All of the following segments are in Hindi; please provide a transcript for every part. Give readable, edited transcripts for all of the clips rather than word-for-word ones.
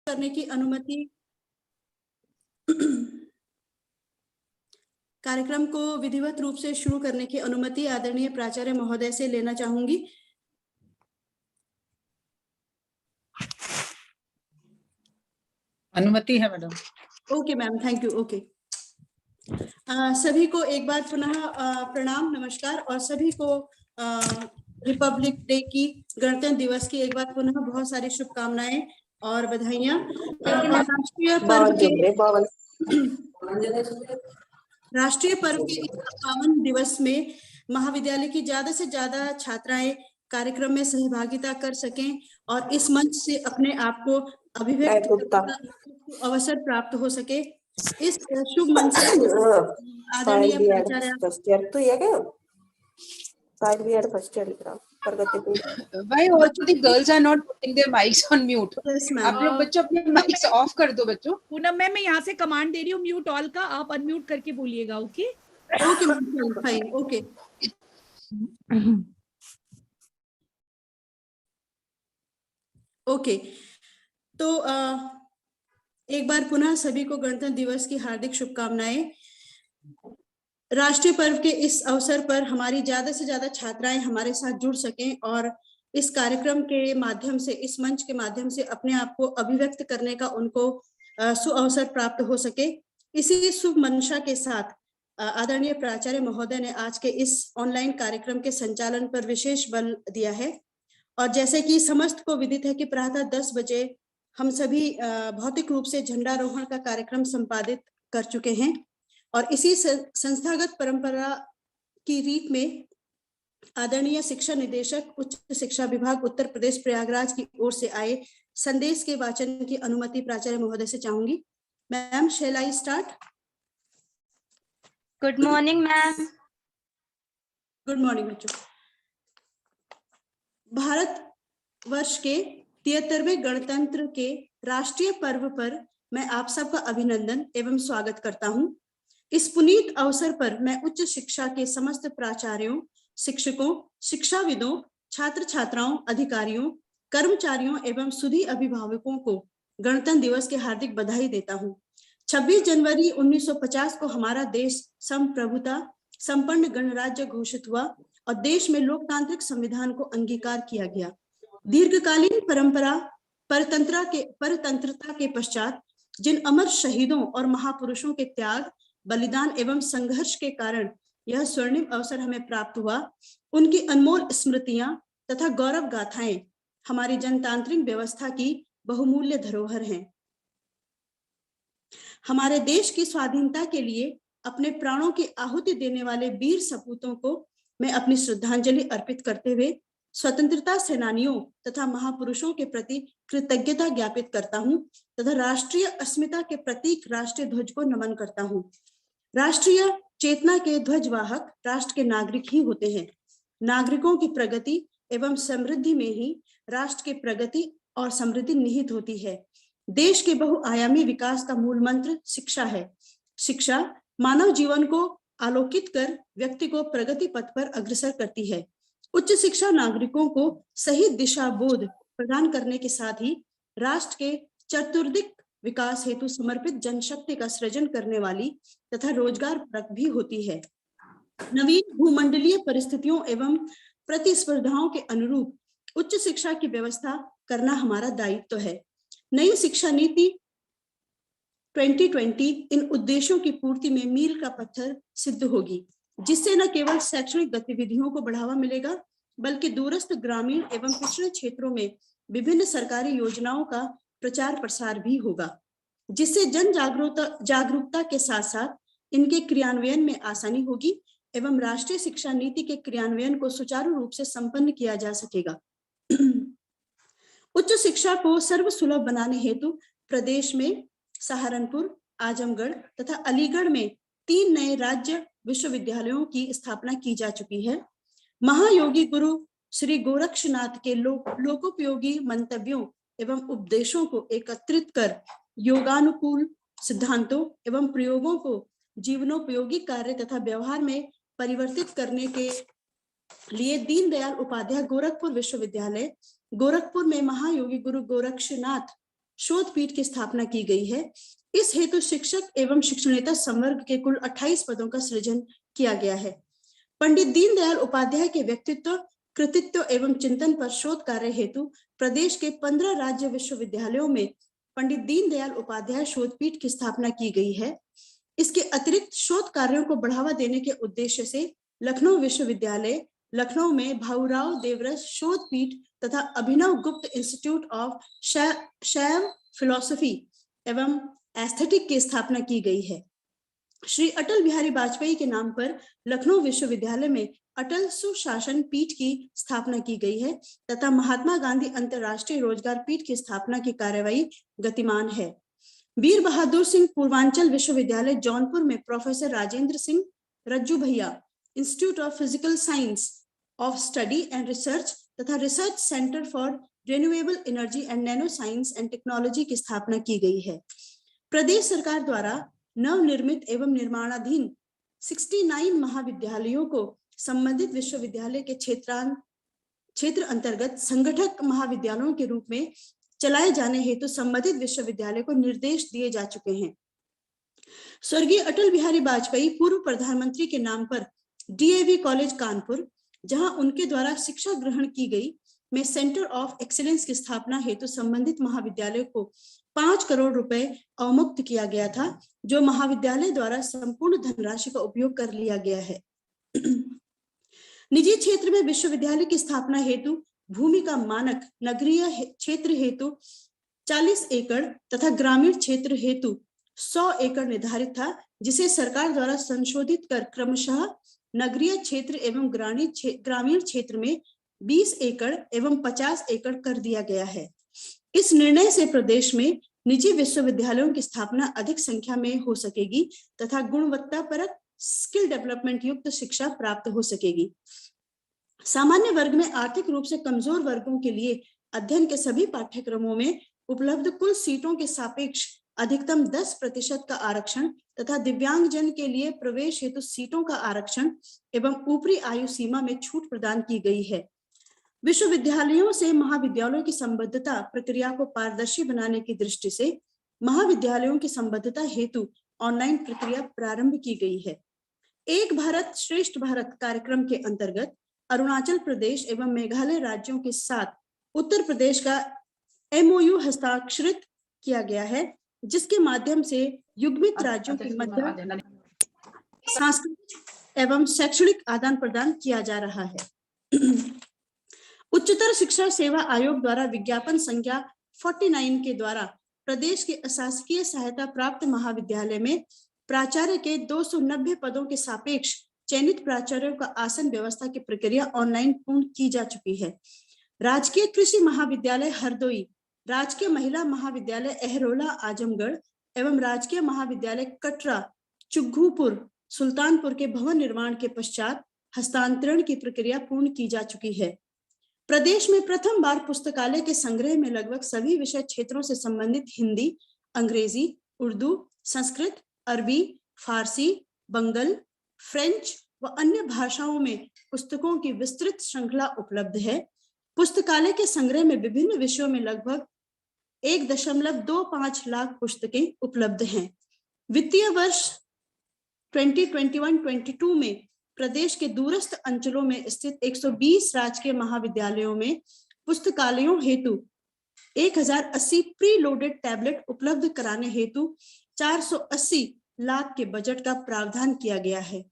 करने की अनुमति कार्यक्रम को विधिवत रूप से शुरू करने की अनुमति आदरणीय प्राचार्य महोदय से लेना चाहूंगी। अनुमति है madam. Okay ma'am, thank you. Okay, सभी को एक बार पुनः प्रणाम, नमस्कार, और सभी को रिपब्लिक डे की, गणतंत्र दिवस की एक बार पुनः बहुत सारी शुभकामनाएं और बधाइयां। राष्ट्रीय पर्व के इस पावन दिवस में महाविद्यालय की ज्यादा से ज्यादा छात्राएं कार्यक्रम में सहभागिता कर सकें और इस मंच से अपने आप को अभिव्यक्त करने का अवसर प्राप्त हो सके। इस शुभ मंच से आदरणीय प्राचार्य Why also the girls are not putting their mics on mute? Yes, ma'am. आप लोग बच्चों अपने mics off कर दो बच्चों। पूनम मैम, मैं यहाँ से कमांड दे रही हूँ म्यूट ऑल का, आप अनम्यूट करके बोलिएगा। Okay okay ma'am, fine. Okay, okay, तो एक बार पुनः सभी को गणतंत्र दिवस की हार्दिक शुभकामनाएं। राष्ट्रीय पर्व के इस अवसर पर हमारी ज्यादा से ज्यादा छात्राएं हमारे साथ जुड़ सकें और इस कार्यक्रम के माध्यम से, इस मंच के माध्यम से अपने आप को अभिव्यक्त करने का उनको सुअवसर प्राप्त हो सके। इसी शुभ मंशा के साथ आदरणीय प्राचार्य महोदय ने आज के इस ऑनलाइन कार्यक्रम के संचालन पर विशेष बल दिया है। और जैसे कि समस्त को विदित है कि प्रातः 10 बजे हम सभी भौतिक रूप से झंडारोहण का कार्यक्रम संपादित कर चुके हैं और इसी संस्थागत परंपरा की रीत में आदरणीय शिक्षा निदेशक उच्च शिक्षा विभाग उत्तर प्रदेश प्रयागराज की ओर से आए संदेश के वाचन की अनुमति प्राचार्य महोदय से चाहूंगी। Ma'am, shall I start? Good morning ma'am. Good morning बच्चों। भारत वर्ष के 73वें गणतंत्र के राष्ट्रीय पर्व पर मैं आप सबका अभिनंदन एवं स्वागत करता हूं। इस पुनीत अवसर पर मैं उच्च शिक्षा के समस्त प्राचार्यों, शिक्षकों, शिक्षाविदों, छात्र छात्राओं, अधिकारियों, कर्मचारियों एवं सुधी अभिभावकों को गणतंत्र दिवस की हार्दिक बधाई देता हूं। 26 जनवरी 1950 को हमारा देश संप्रभुता संपन्न गणराज्य घोषित हुआ और देश में लोकतांत्रिक संविधान को अंगीकार किया गया। दीर्घकालीन परंपरा परतंत्रता के पश्चात जिन अमर शहीदों और महापुरुषों के त्याग, बलिदान एवं संघर्ष के कारण यह स्वर्णिम अवसर हमें प्राप्त हुआ, उनकी अनमोल स्मृतियां तथा गौरव गाथाएं हमारी जनतांत्रिक व्यवस्था की बहुमूल्य धरोहर हैं। हमारे देश की स्वाधीनता के लिए अपने प्राणों की आहुति देने वाले वीर सपूतों को मैं अपनी श्रद्धांजलि अर्पित करते हुए स्वतंत्रता सेनानियों तथा महापुरुषों के प्रति कृतज्ञता ज्ञापित करता हूं तथा राष्ट्रीय अस्मिता के प्रतीक राष्ट्रीय ध्वज को नमन करता हूं। राष्ट्रीय चेतना के ध्वजवाहक राष्ट्र के नागरिक ही होते हैं। नागरिकों की प्रगति एवं समृद्धि में ही राष्ट्र की प्रगति और समृद्धि निहित होती है। देश के बहुआयामी विकास का मूल मंत्र शिक्षा है। शिक्षा मानव जीवन को आलोकित कर व्यक्ति को प्रगति पथ पर अग्रसर करती है। उच्च शिक्षा नागरिकों को सही दिशा बोध प्रदान करने के साथ ही राष्ट्र के चतुर्दिक विकास हेतु समर्पित जनशक्ति का सृजन करने वाली तथा रोजगार परक भी होती है। नवीन भूमंडलीय परिस्थितियों एवं प्रतिस्पर्धाओं के अनुरूप उच्च शिक्षा की व्यवस्था करना हमारा दायित्व है। नई शिक्षा नीति 2020 इन उद्देश्यों की पूर्ति में मील का पत्थर सिद्ध होगी, जिससे न केवल शैक्षणिक गतिविधियों को बढ़ावा मिलेगा बल्कि दूरस्थ ग्रामीण एवं पिछड़े क्षेत्रों में विभिन्न सरकारी योजनाओं का प्रचार प्रसार भी होगा, जिससे जन जागरूकता के साथ साथ इनके क्रियान्वयन में आसानी होगी एवं राष्ट्रीय शिक्षा नीति के क्रियान्वयन को सुचारू रूप से संपन्न किया जा सकेगा। उच्च शिक्षा को सर्वसुलभ बनाने हेतु प्रदेश में सहारनपुर, आजमगढ़ तथा अलीगढ़ में 3 नए राज्य विश्वविद्यालयों की स्थापना की जा चुकी है। महायोगी गुरु श्री गोरक्षनाथ के लोकोपयोगी मंतव्यों एवं उपदेशों को एकत्रित कर योगानुकूल सिद्धांतों एवं प्रयोगों को जीवनोपयोगी कार्य तथा व्यवहार में परिवर्तित करने के लिए दीनदयाल उपाध्याय गोरखपुर विश्वविद्यालय गोरखपुर में महायोगी गुरु गोरक्षनाथ शोध पीठ की स्थापना की गई है। इस हेतु शिक्षक एवं शिक्षणेतर संवर्ग के कुल 28 पदों का सृजन किया गया है। पंडित दीनदयाल उपाध्याय के व्यक्तित्व, कृतित्व एवं चिंतन पर शोध कार्य हेतु प्रदेश के 15 राज्य विश्वविद्यालयों में पंडित दीनदयाल उपाध्याय शोध पीठ की स्थापना की गई है। इसके अतिरिक्त शोध कार्यों को बढ़ावा देने के उद्देश्य से लखनऊ विश्वविद्यालय, लखनऊ में भाऊराव देवरस शोध पीठ तथा अभिनव गुप्त इंस्टीट्यूट ऑफ शैव फिलॉसफी एवं एस्थेटिक की स्थापना की गई है। श्री अटल बिहारी वाजपेयी के नाम पर लखनऊ विश्वविद्यालय में अटल सुशासन पीठ की स्थापना की गई है तथा महात्मा गांधी अंतर्राष्ट्रीय रोजगार पीठ की स्थापना की कार्यवाही गतिमान है। वीर बहादुर सिंह पूर्वांचल विश्वविद्यालय जौनपुर में professor Rajendra Singh Rajju Bhaiya institute of physical science of study and research तथा research centre for renewable energy and nano science and technology की स्थापना की गई है। प्रदेश सरकार द्वारा नवनिर्मित एवं निर्माणाधीन 69 महाविद्यालयों को संबंधित विश्वविद्यालय के क्षेत्र अंतर्गत संगठक महाविद्यालयों के रूप में चलाए जाने हेतु संबंधित विश्वविद्यालय को निर्देश दिए जा चुके हैं। स्वर्गीय अटल बिहारी वाजपेयी पूर्व प्रधानमंत्री के नाम पर डीएवी कॉलेज कानपुर, जहां उनके द्वारा शिक्षा ग्रहण की गई, में सेंटर ऑफ एक्सीलेंस की स्थापना हेतु संबंधित महाविद्यालय को 5 करोड़ रुपए अवमुक्त किया गया था, जो महाविद्यालय द्वारा संपूर्ण धनराशि का उपयोग कर लिया गया है। निजी क्षेत्र में विश्वविद्यालय की स्थापना हेतु भूमि का मानक नगरीय क्षेत्र हेतु 40 एकड़ तथा ग्रामीण क्षेत्र हेतु 100 एकड़ निर्धारित था, जिसे सरकार द्वारा संशोधित कर क्रमशः नगरीय क्षेत्र एवं ग्रामीण क्षेत्र में 20 एकड़ एवं 50 एकड़ कर दिया गया है। इस निर्णय से प्रदेश में निजी विश्वविद्यालयों की स्थापना अधिक संख्या में हो सकेगी तथा गुणवत्तापरक स्किल डेवलपमेंट युक्त शिक्षा प्राप्त हो सकेगी। सामान्य वर्ग में आर्थिक रूप से कमजोर वर्गों के लिए अध्ययन के सभी पाठ्यक्रमों में उपलब्ध कुल सीटों के सापेक्ष अधिकतम 10% का आरक्षण तथा दिव्यांगजन के लिए प्रवेश हेतु सीटों का आरक्षण एवं ऊपरी आयु सीमा में छूट प्रदान की गई है। विश्वविद्यालयों से महाविद्यालयों की संबद्धता प्रक्रिया को पारदर्शी बनाने की दृष्टि से महाविद्यालयों की संबद्धता हेतु ऑनलाइन प्रक्रिया प्रारंभ की गई है। एक भारत श्रेष्ठ भारत कार्यक्रम के अंतर्गत अरुणाचल प्रदेश एवं मेघालय राज्यों के साथ उत्तर प्रदेश का MOU हस्ताक्षरित किया गया है, जिसके माध्यम से युग्मित राज्यों के मध्य सांस्कृतिक एवं शैक्षणिक आदान प्रदान किया जा रहा है। उच्चतर शिक्षा सेवा आयोग द्वारा विज्ञापन संख्या 49 के द्वारा प्रदेश के अशासकीय सहायता प्राप्त महाविद्यालय में प्राचार्य के 290 पदों के सापेक्ष चयनित प्राचार्यों का आसन व्यवस्था की प्रक्रिया ऑनलाइन पूर्ण की जा चुकी है। राजकीय कृषि महाविद्यालय हरदोई, राजकीय महिला महाविद्यालय अहरोला आजमगढ़ एवं राजकीय महाविद्यालय कटरा चुग्घूपुर सुल्तानपुर के भवन निर्माण के पश्चात हस्तांतरण की प्रक्रिया पूर्ण की जा चुकी है। प्रदेश में प्रथम बार पुस्तकालय के संग्रह में लगभग सभी विषय क्षेत्रों से संबंधित हिंदी, अंग्रेजी, उर्दू, संस्कृत, अरबी, फारसी, बंगल, फ्रेंच व अन्य भाषाओं में पुस्तकों की विस्तृत श्रृंखला उपलब्ध है। पुस्तकालय के संग्रह में विभिन्न विषयों में लगभग 1.25 लाख पुस्तकें उपलब्ध हैं। वित्तीय वर्ष 2021-22 में प्रदेश के दूरस्थ अंचलों में स्थित 120 राजकीय महाविद्यालयों में पुस्तकालयों हेतु 1080 प्री लोडेड टैबलेट उपलब्ध कराने हेतु 480 लाख के बजट का प्रावधान किया गया है।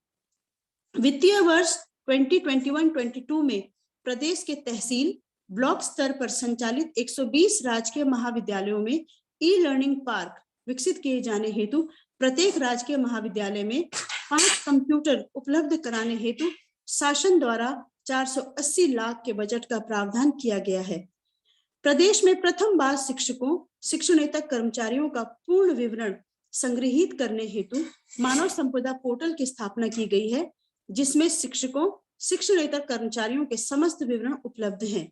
वित्तीय वर्ष 2021-22 में प्रदेश के तहसील ब्लॉक स्तर पर संचालित 120 राजकीय महाविद्यालयों में ई लर्निंग पार्क विकसित किए जाने हेतु प्रत्येक राजकीय महाविद्यालय में 5 कंप्यूटर उपलब्ध कराने हेतु शासन द्वारा 480 लाख के बजट का प्रावधान किया गया है। प्रदेश में प्रथम बार शिक्षकों, शिक्षणेतर कर्मचारियों का पूर्ण विवरण संग्रहित करने हेतु मानव संपदा पोर्टल की स्थापना की गई है, जिसमें शिक्षकों, शिक्षणेतर कर्मचारियों के समस्त विवरण उपलब्ध हैं।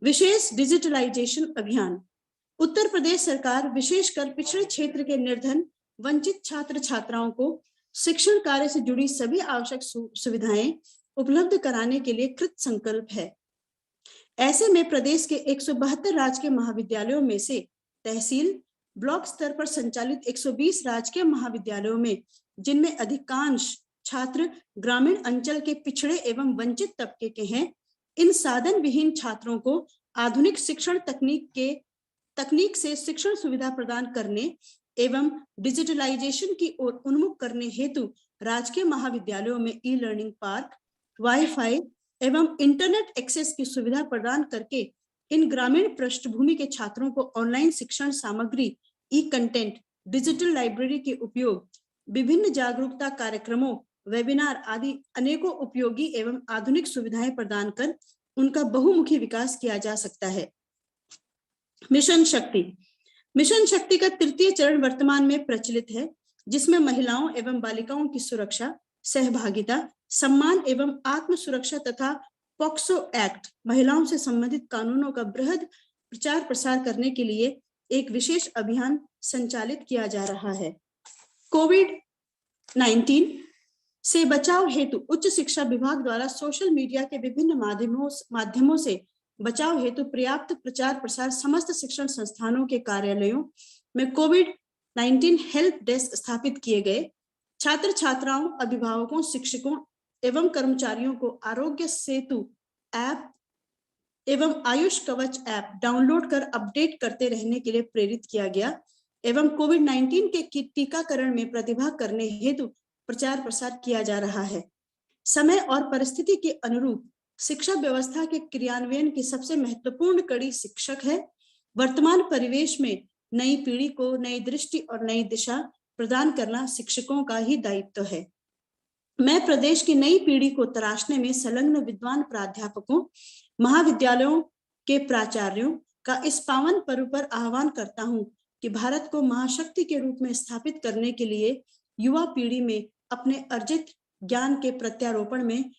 विशेष डिजिटलाइजेशन अभियान। उत्तर प्रदेश सरकार विशेषकर पिछड़े क्षेत्र के निर्धन वंचित छात्र छात्राओं को शिक्षण कार्य से जुड़ी सभी आवश्यक सुविधाएं उपलब्ध कराने के लिए कृत संकल्प है। ऐसे में प्रदेश के 172 राजकीय महाविद्यालयों में से तहसील ब्लॉक स्तर पर संचालित 120 राजकीय महाविद्यालयों में, जिनमें अधिकांश छात्र ग्रामीण अंचल के पिछड़े एवं वंचित तबके के हैं, इन साधन विहीन छात्रों को आधुनिक शिक्षण तकनीक से शिक्षण सुविधा प्रदान करने एवं डिजिटलाइजेशन की ओर उन्मुख करने हेतु राजकीय महाविद्यालयों में ई लर्निंग पार्क, वाईफाई एवं इंटरनेट एक्सेस की सुविधा प्रदान करके इन ग्रामीण पृष्ठभूमि के छात्रों को ऑनलाइन शिक्षण सामग्री, ई कंटेंट, डिजिटल लाइब्रेरी के उपयोग, विभिन्न जागरूकता कार्यक्रमों, वेबिनार आदि अनेकों उपयोगी एवं आधुनिक सुविधाएं प्रदान कर उनका बहुमुखी विकास किया जा सकता है। मिशन शक्ति का तृतीय चरण वर्तमान में प्रचलित है, जिसमें महिलाओं एवं बालिकाओं की सुरक्षा, सहभागिता, सम्मान एवं आत्म सुरक्षा तथा पॉक्सो एक्ट, महिलाओं से संबंधित कानूनों का बृहद प्रचार प्रसार करने के लिए एक विशेष अभियान संचालित किया जा रहा है। कोविड-19 से बचाव हेतु उच्च शिक्षा विभाग द्वारा सोशल मीडिया के विभिन्न माध्यमों से बचाव हेतु पर्याप्त प्रचार प्रसार समस्त शिक्षण संस्थानों के कार्यालयों में कोविड-19 हेल्प डेस्क स्थापित किए गए। छात्र छात्राओं, अभिभावकों, शिक्षकों एवं कर्मचारियों को आरोग्य सेतु ऐप एवं आयुष कवच ऐप डाउनलोड कर अपडेट करते रहने के लिए प्रेरित किया गया एवं कोविड-19 के टीकाकरण में प्रतिभा करने हेतु प्रचार प्रसार किया जा रहा है। समय और परिस्थिति के अनुरूप शिक्षा व्यवस्था के क्रियान्वयन की सबसे महत्वपूर्ण कड़ी शिक्षक है। वर्तमान परिवेश में नई पीढ़ी को नई दृष्टि और नई दिशा प्रदान करना शिक्षकों का ही दायित्व है। मैं प्रदेश की नई पीढ़ी को तराशने में संलग्न विद्वान प्राध्यापकों, महाविद्यालयों के प्राचार्यों का इस पावन पर्व पर आह्वान करता हूं कि भारत को महाशक्ति के रूप में स्थापित करने के लिए युवा पीढ़ी में अपने अर्जित ज्ञान के प्रत्यारोपण में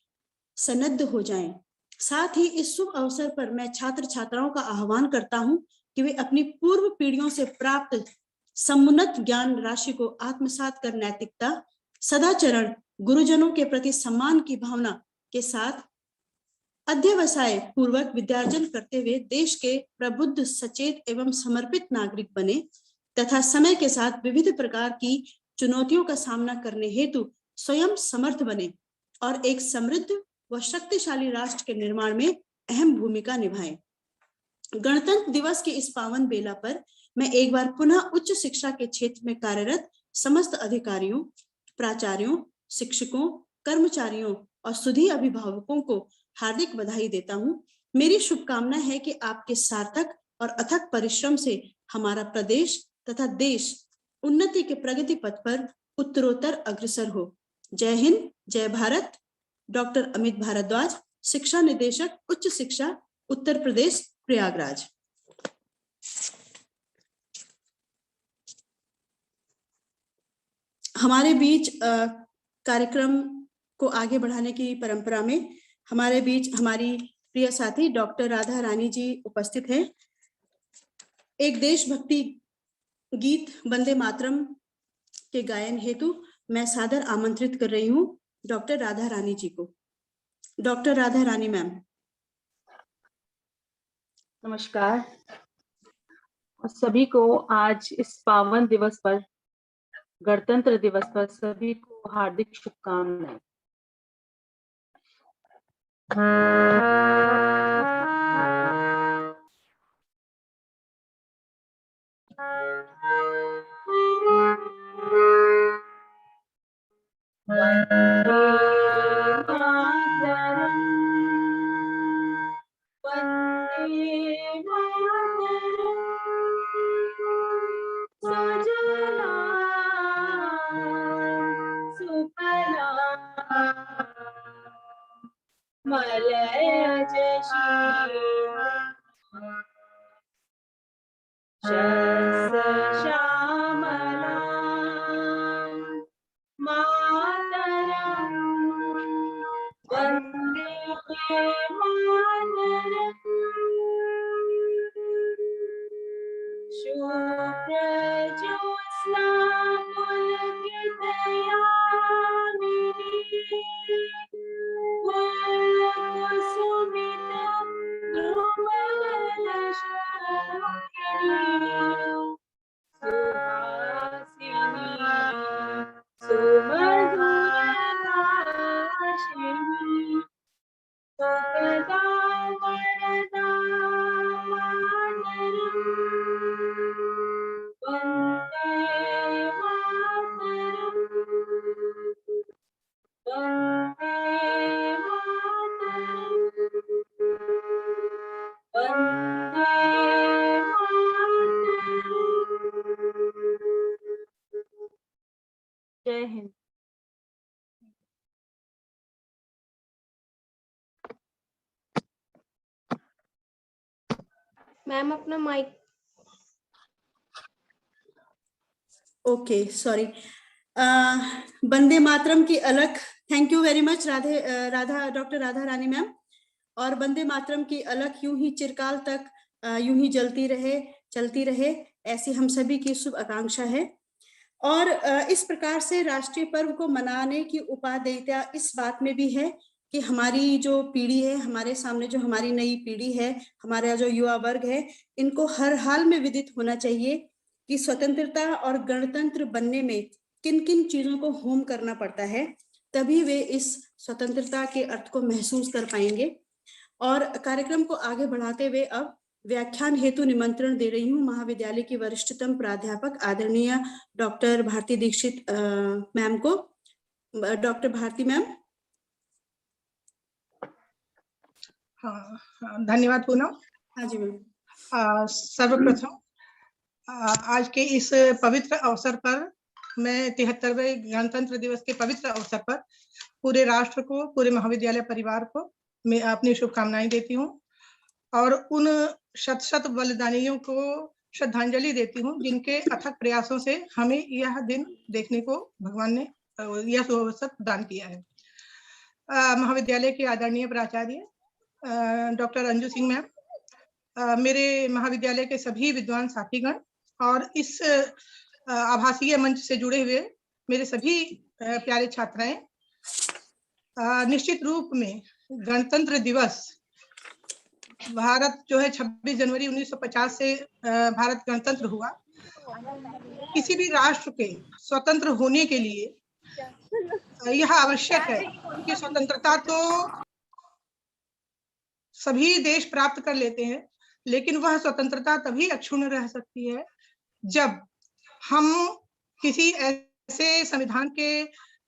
सन्नद्ध हो जाएं। साथ ही इस शुभ अवसर पर मैं छात्र छात्राओं का आह्वान करता हूं कि वे अपनी पूर्व पीढ़ियों से प्राप्त समुन्नत ज्ञान राशि को आत्मसात कर नैतिकता, सदाचरण, गुरुजनों के प्रति सम्मान की भावना के साथ अध्यवसाय पूर्वक विद्यार्जन करते हुए देश के प्रबुद्ध, सचेत एवं समर्पित नागरिक बने तथा समय के साथ विविध प्रकार की चुनौतियों का सामना करने हेतु स्वयं समर्थ बने और एक समृद्ध व शक्तिशाली राष्ट्र के निर्माण में अहम भूमिका निभाएं। गणतंत्र दिवस के इस पावन बेला पर मैं एक बार पुनः उच्च शिक्षा के क्षेत्र में कार्यरत समस्त अधिकारियों, प्राचार्यों, शिक्षकों, कर्मचारियों और सुधी अभिभावकों को हार्दिक बधाई देता हूं। मेरी शुभकामना है कि आपके सार्थक और अथक परिश्रम से हमारा प्रदेश तथा देश उन्नति के प्रगति पथ पर उत्तरोत्तर अग्रसर हो। जय हिंद, जय भारत। डॉक्टर अमित भारद्वाज, शिक्षा निदेशक, उच्च शिक्षा, उत्तर प्रदेश, प्रयागराज। हमारे बीच कार्यक्रम को आगे बढ़ाने की परंपरा में हमारे बीच हमारी प्रिय साथी डॉक्टर राधा रानी जी उपस्थित हैं। एक देशभक्ति गीत वंदे मातरम के गायन हेतु मैं सादर आमंत्रित कर रही हूँ डॉक्टर राधा रानी जी को। Doctor Radha Rani ma'am. नमस्कार सभी को। आज इस पावन दिवस पर, गणतंत्र दिवस पर सभी को हार्दिक शुभकामनाएं। सदा वरदा मातरम, वंदे मातरम, वंदे मातरम, वंदे मातरम। जय हिंद। मैम अपना माइक। Okay, sorry. वंदे मातरम की अलख, thank you very much doctor Radha Rani ma'am. और वंदे मातरम की अलख यूं ही चिरकाल तक यूं ही जलती रहे, चलती रहे, ऐसी हम सभी की शुभ आकांक्षा है। और इस प्रकार से राष्ट्रीय पर्व को मनाने की उपादेयता इस बात में भी है कि हमारी जो पीढ़ी है, हमारे सामने जो हमारी नई पीढ़ी है, हमारा जो युवा वर्ग है, इनको हर हाल में विदित होना चाहिए कि स्वतंत्रता और गणतंत्र बनने में किन किन चीजों को होम करना पड़ता है, तभी वे इस स्वतंत्रता के अर्थ को महसूस कर पाएंगे। और कार्यक्रम को आगे बढ़ाते हुए अब व्याख्यान हेतु निमंत्रण दे रही हूँ महाविद्यालय की वरिष्ठतम प्राध्यापक आदरणीय डॉक्टर भारती दीक्षित मैम को। Doctor Bharti ma'am. हाँ, धन्यवाद पूनम। हाँ जी मैम। सर्वप्रथम आज के इस पवित्र अवसर पर मैं 73वें गणतंत्र दिवस के पवित्र अवसर पर पूरे राष्ट्र को, पूरे महाविद्यालय परिवार को मैं अपनी शुभकामनाएं देती हूँ और उन शत शत बलिदानियों को श्रद्धांजलि देती हूँ जिनके अथक प्रयासों से हमें यह दिन देखने को भगवान ने यह अवसर प्रदान किया है। महाविद्यालय के आदरणीय प्राचार्य डॉक्टर अंजू सिंह मैम, मेरे महाविद्यालय के सभी विद्वान साथीगण और इस आभासीय मंच से जुड़े हुए मेरे सभी प्यारे छात्राएं, निश्चित रूप में गणतंत्र दिवस, भारत जो है 26 जनवरी 1950 से भारत गणतंत्र हुआ। किसी भी राष्ट्र के स्वतंत्र होने के लिए यह आवश्यक है कि स्वतंत्रता तो सभी देश प्राप्त कर लेते हैं, लेकिन वह स्वतंत्रता तभी अक्षुण्ण रह सकती है जब हम किसी ऐसे संविधान के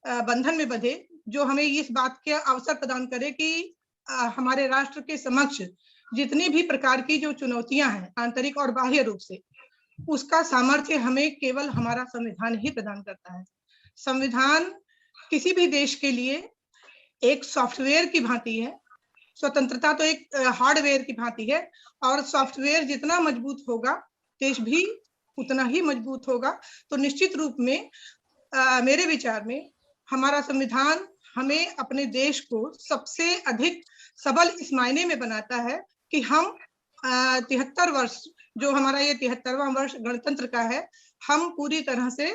बंधन में बंधे जो हमें इस बात के अवसर प्रदान करे कि हमारे राष्ट्र के समक्ष जितनी भी प्रकार की जो चुनौतियां हैं आंतरिक और बाह्य रूप से, उसका सामर्थ्य हमें केवल हमारा संविधान ही प्रदान करता है। संविधान किसी भी देश के लिए एक सॉफ्टवेयर की भांति है, स्वतंत्रता तो एक हार्डवेयर की भांति है, और सॉफ्टवेयर जितना मजबूत होगा देश भी उतना ही मजबूत होगा। तो निश्चित रूप में मेरे विचार में हमारा संविधान हमें अपने देश को सबसे अधिक सबल इस मायने में बनाता है कि हम 73 वर्ष, जो हमारा ये 73वां वर्ष गणतंत्र का है, हम पूरी तरह से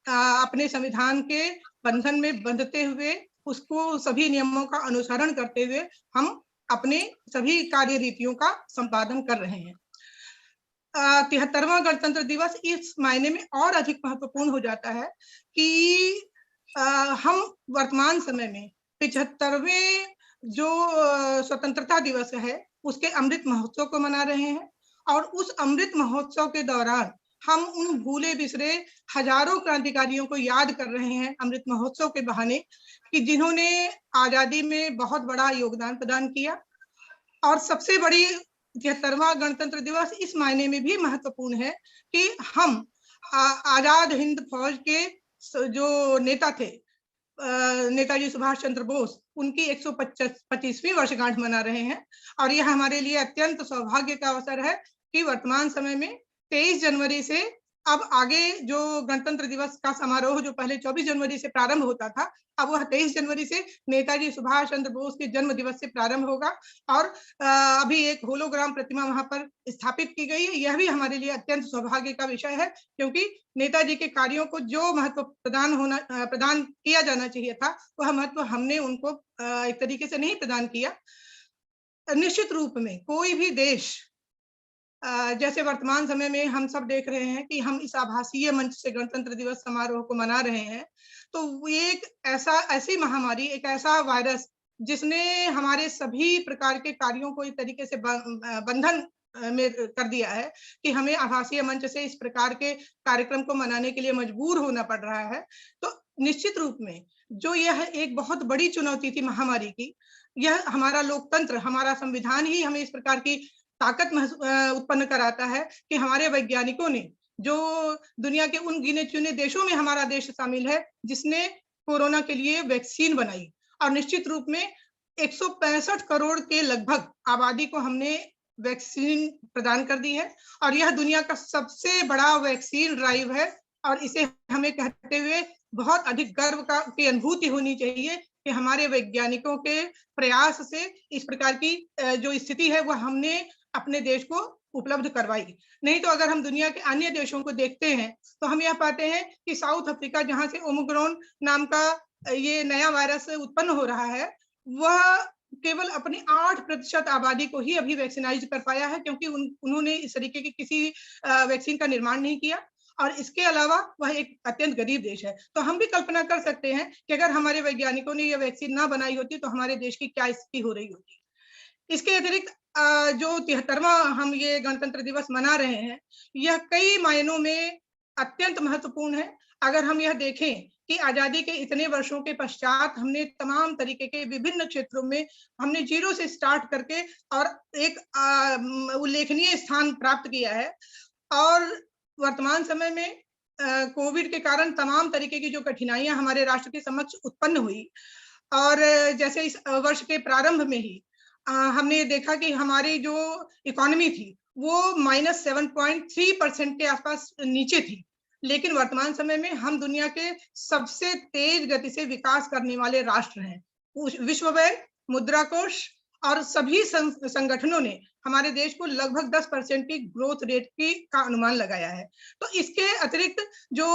अपने संविधान के बंधन में बंधते हुए, उसको सभी नियमों का अनुसरण करते हुए हम अपने सभी कार्य रीतियों का संपादन कर रहे हैं। 73वां गणतंत्र दिवस इस मायने में और अधिक महत्वपूर्ण हो जाता है कि हम वर्तमान समय में 75वें जो स्वतंत्रता दिवस है उसके अमृत महोत्सव को मना रहे हैं, और उस अमृत महोत्सव के दौरान हम उन भूले बिसरे हजारों क्रांतिकारियों को याद कर रहे हैं अमृत महोत्सव के बहाने, कि जिन्होंने आजादी में बहुत बड़ा योगदान प्रदान किया। और सबसे बड़ी 73वां गणतंत्र दिवस इस मायने में भी महत्वपूर्ण है कि हम आजाद हिंद फौज के जो नेता थे नेताजी सुभाष चंद्र बोस, उनकी 125वीं वर्षगांठ मना रहे हैं। और यह हमारे लिए अत्यंत सौभाग्य का अवसर है कि वर्तमान समय में 23 जनवरी से अब आगे जो गणतंत्र दिवस का समारोह जो पहले 24 जनवरी से प्रारंभ होता था, अब वह 23 जनवरी से नेताजी सुभाष चंद्र बोस के जन्म दिवस से प्रारंभ होगा। और अभी एक होलोग्राम प्रतिमा वहां पर स्थापित की गई है। यह भी हमारे लिए अत्यंत सौभाग्य का विषय है, क्योंकि नेताजी के कार्यों को जो महत्व प्रदान किया जाना चाहिए था, वह महत्व हमने उनको एक तरीके से नहीं प्रदान किया। निश्चित रूप में कोई भी देश, जैसे वर्तमान समय में हम सब देख रहे हैं कि हम इस आभासीय मंच से गणतंत्र दिवस समारोह को मना रहे हैं, तो ये एक ऐसी महामारी, एक ऐसा वायरस जिसने हमारे सभी प्रकार के कार्यों को एक तरीके से बंधन में कर दिया है कि हमें आभासीय मंच से इस प्रकार के कार्यक्रम को मनाने के लिए मजबूर होना पड़ रहा है। तो निश्चित रूप में जो यह एक बहुत बड़ी चुनौती थी महामारी की, यह हमारा लोकतंत्र, हमारा संविधान ही हमें इस प्रकार की ताकत उत्पन्न कराता है कि हमारे वैज्ञानिकों ने, जो दुनिया के उन गिने चुने देशों में हमारा देश शामिल है जिसने कोरोना के लिए वैक्सीन बनाई, और निश्चित रूप में 165 करोड़ के लगभग आबादी को हमने वैक्सीन प्रदान कर दी है, और यह दुनिया का सबसे बड़ा वैक्सीन ड्राइव है। और इसे हमें कहते हुए बहुत अधिक गर्व की अनुभूति होनी चाहिए कि हमारे वैज्ञानिकों के प्रयास से इस प्रकार की जो स्थिति है वह हमने अपने देश को उपलब्ध करवाई। नहीं तो अगर हम दुनिया के अन्य देशों को देखते हैं तो हम यह पाते हैं कि साउथ अफ्रीका, जहां से ओमिक्रॉन नाम का ये नया वायरस उत्पन्न हो रहा है, वह केवल अपनी 8% आबादी को ही अभी वैक्सीनाइज कर पाया है, क्योंकि उन्होंने इस तरीके की किसी वैक्सीन का निर्माण नहीं किया, और इसके अलावा वह एक अत्यंत गरीब देश है। तो हम भी कल्पना कर सकते हैं कि अगर हमारे वैज्ञानिकों ने यह वैक्सीन ना बनाई होती तो हमारे देश की क्या स्थिति हो रही होती। इसके अतिरिक्त जो 73वां हम ये गणतंत्र दिवस मना रहे हैं, यह कई मायनों में अत्यंत महत्वपूर्ण है। अगर हम यह देखें कि आजादी के इतने वर्षों के पश्चात हमने तमाम तरीके के विभिन्न क्षेत्रों में हमने जीरो से स्टार्ट करके और एक उल्लेखनीय स्थान प्राप्त किया है, और वर्तमान समय में कोविड के कारण तमाम तरीके की जो कठिनाइयां हमारे राष्ट्र के समक्ष उत्पन्न हुई, और जैसे इस वर्ष के प्रारंभ में ही हमने देखा कि हमारी जो इकोनॉमी थी वो -7.3% के आसपास नीचे थी, लेकिन वर्तमान समय में हम दुनिया के सबसे तेज गति से विकास करने वाले राष्ट्र हैं। विश्व बैंक, मुद्रा कोष और सभी संगठनों ने हमारे देश को लगभग 10% की ग्रोथ रेट का अनुमान लगाया है। तो इसके अतिरिक्त जो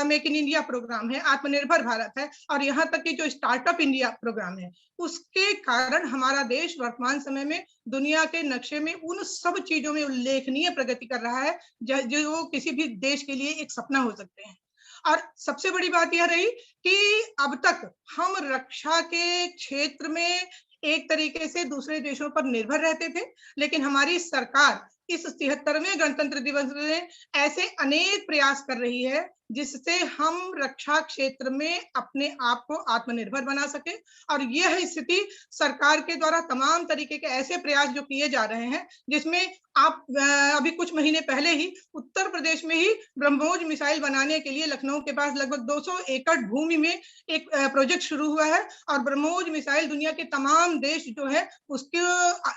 मेक इन इंडिया प्रोग्राम है, आत्मनिर्भर भारत है, और यहाँ तक कि जो स्टार्टअप इंडिया प्रोग्राम है, उसके कारण हमारा देश वर्तमान समय में दुनिया के नक्शे में उन सब चीजों में उल्लेखनीय प्रगति कर रहा है जो किसी भी देश के लिए एक सपना हो सकते हैं। और सबसे बड़ी बात यह रही कि अब तक हम रक्षा के क्षेत्र में एक तरीके से दूसरे देशों पर निर्भर रहते थे, लेकिन हमारी सरकार इस 73वें गणतंत्र दिवस में ऐसे अनेक प्रयास कर रही है जिससे हम रक्षा क्षेत्र में अपने आप को आत्मनिर्भर बना सके। और यह स्थिति सरकार के द्वारा तमाम तरीके के ऐसे प्रयास जो किए जा रहे हैं, जिसमें आप अभी कुछ महीने पहले ही उत्तर प्रदेश में ही ब्रह्मोस मिसाइल बनाने के लिए लखनऊ के पास लगभग 200 एकड़ भूमि में एक प्रोजेक्ट शुरू हुआ है, और ब्रह्मोस मिसाइल दुनिया के तमाम देश जो है उसके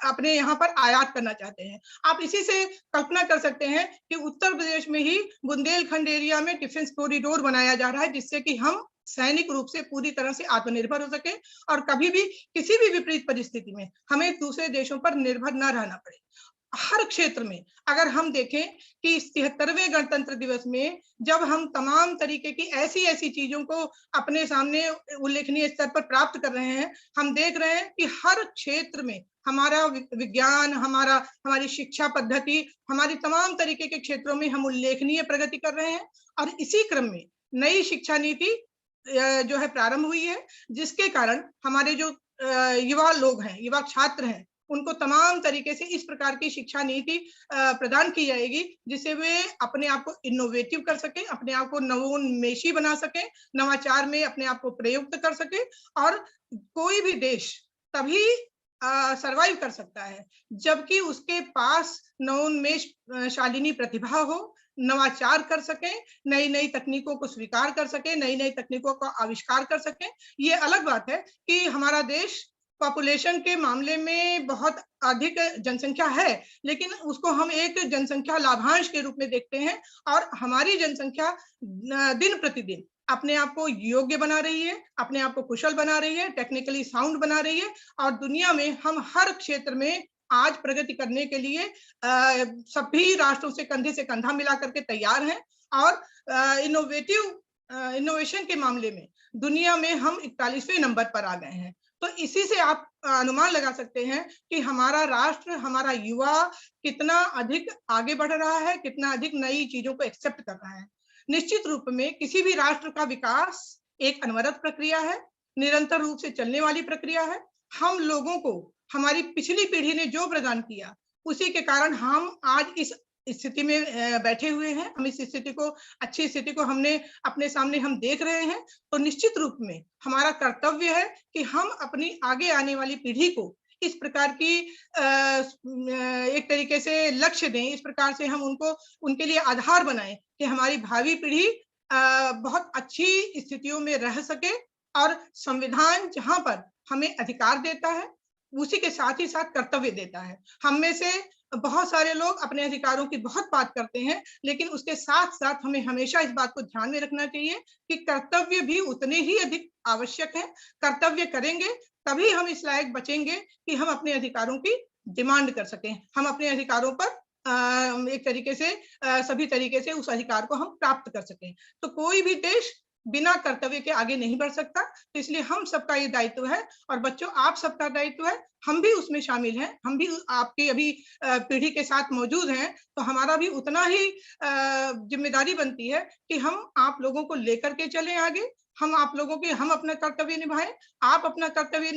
अपने यहाँ पर आयात करना चाहते हैं। आप इसी से कल्पना कर सकते हैं कि उत्तर प्रदेश में ही बुंदेलखंड एरिया में डिफेंस कॉरिडोर बनाया जा रहा है, जिससे कि हम सैनिक रूप से पूरी तरह से आत्मनिर्भर हो सके और कभी भी किसी भी विपरीत परिस्थिति में हमें दूसरे देशों पर निर्भर न रहना पड़े। हर क्षेत्र में अगर हम देखें कि इस 73वें गणतंत्र दिवस में जब हम तमाम तरीके की ऐसी चीजों को अपने सामने उल्लेखनीय स्तर पर प्राप्त कर रहे हैं, हम देख रहे हैं कि हर क्षेत्र में हमारा विज्ञान, हमारी शिक्षा पद्धति, हमारी तमाम तरीके के क्षेत्रों में हम उल्लेखनीय प्रगति कर रहे हैं। और इसी क्रम में नई शिक्षा नीति जो है प्रारंभ हुई है, जिसके कारण हमारे जो युवा लोग हैं, युवा छात्र हैं, उनको तमाम तरीके से इस प्रकार की शिक्षा नीति प्रदान की जाएगी जिससे वे अपने आप को इनोवेटिव कर सके, अपने आप को नवोन्मेषी बना सके, नवाचार में अपने आप को प्रयुक्त कर सके। और कोई भी देश तभी सरवाइव कर सकता है जबकि उसके पास नवोन्मेष शालिनी प्रतिभा हो, नवाचार कर सके, नई तकनीकों को स्वीकार कर सके, नई तकनीकों का आविष्कार कर सके। ये अलग बात है कि हमारा देश पॉपुलेशन के मामले में बहुत अधिक जनसंख्या है, लेकिन उसको हम एक जनसंख्या लाभांश के रूप में देखते हैं, और हमारी जनसंख्या दिन प्रतिदिन अपने आप को योग्य बना रही है, अपने आप को कुशल बना रही है, टेक्निकली साउंड बना रही है, और दुनिया में हम हर क्षेत्र में आज प्रगति करने के लिए सभी राष्ट्रों से कंधा मिला करके तैयार हैं। और इनोवेशन के मामले में दुनिया में हम 41वें नंबर पर आ गए हैं। तो इसी से आप अनुमान लगा सकते हैं कि हमारा राष्ट्र, हमारा युवा कितना अधिक आगे बढ़ रहा है, कितना अधिक नई चीजों को एक्सेप्ट कर रहा है। निश्चित रूप में किसी भी राष्ट्र का विकास एक अनवरत प्रक्रिया है, निरंतर रूप से चलने वाली प्रक्रिया है, हम लोगों को हमारी पिछली पीढ़ी ने जो प्रदान किया, उसी के कारण हम आज इस स्थिति में बैठे हुए हैं। हम इस स्थिति को, अच्छी स्थिति को हमने अपने सामने हम देख रहे हैं। तो निश्चित रूप में हमारा कर्तव्य है कि हम अपनी आगे आने वाली पीढ़ी को इस प्रकार की एक तरीके से लक्ष्य दें, इस प्रकार से हम उनको, उनके लिए आधार बनाएं कि हमारी भावी पीढ़ी बहुत अच्छी स्थितियों में रह सके। और संविधान जहां पर हमें अधिकार देता है, उसी के साथ ही साथ कर्तव्य देता है। हम में से बहुत सारे लोग अपने अधिकारों की बहुत बात करते हैं, लेकिन उसके साथ साथ हमें हमेशा इस बात को ध्यान में रखना चाहिए कि कर्तव्य भी उतने ही अधिक आवश्यक है। कर्तव्य करेंगे तभी हम इस लायक बचेंगे कि हम अपने अधिकारों की डिमांड कर सकें, हम अपने अधिकारों पर एक तरीके से सभी तरीके से उस अधिकार को हम प्राप्त कर सकें। तो कोई भी देश बिना कर्तव्य के आगे नहीं बढ़ सकता। तो इसलिए हम सबका ये दायित्व है, और बच्चों आप सबका दायित्व है, हम भी उसमें शामिल हैं, हम भी आपकी अभी पीढ़ी के साथ मौजूद हैं। तो हमारा भी उतना ही जिम्मेदारी बनती है कि हम आप लोगों को लेकर के चलें आगे, हम आप लोगों के, हम अपना कर्तव्य निभाएं, आप अपना कर्तव्य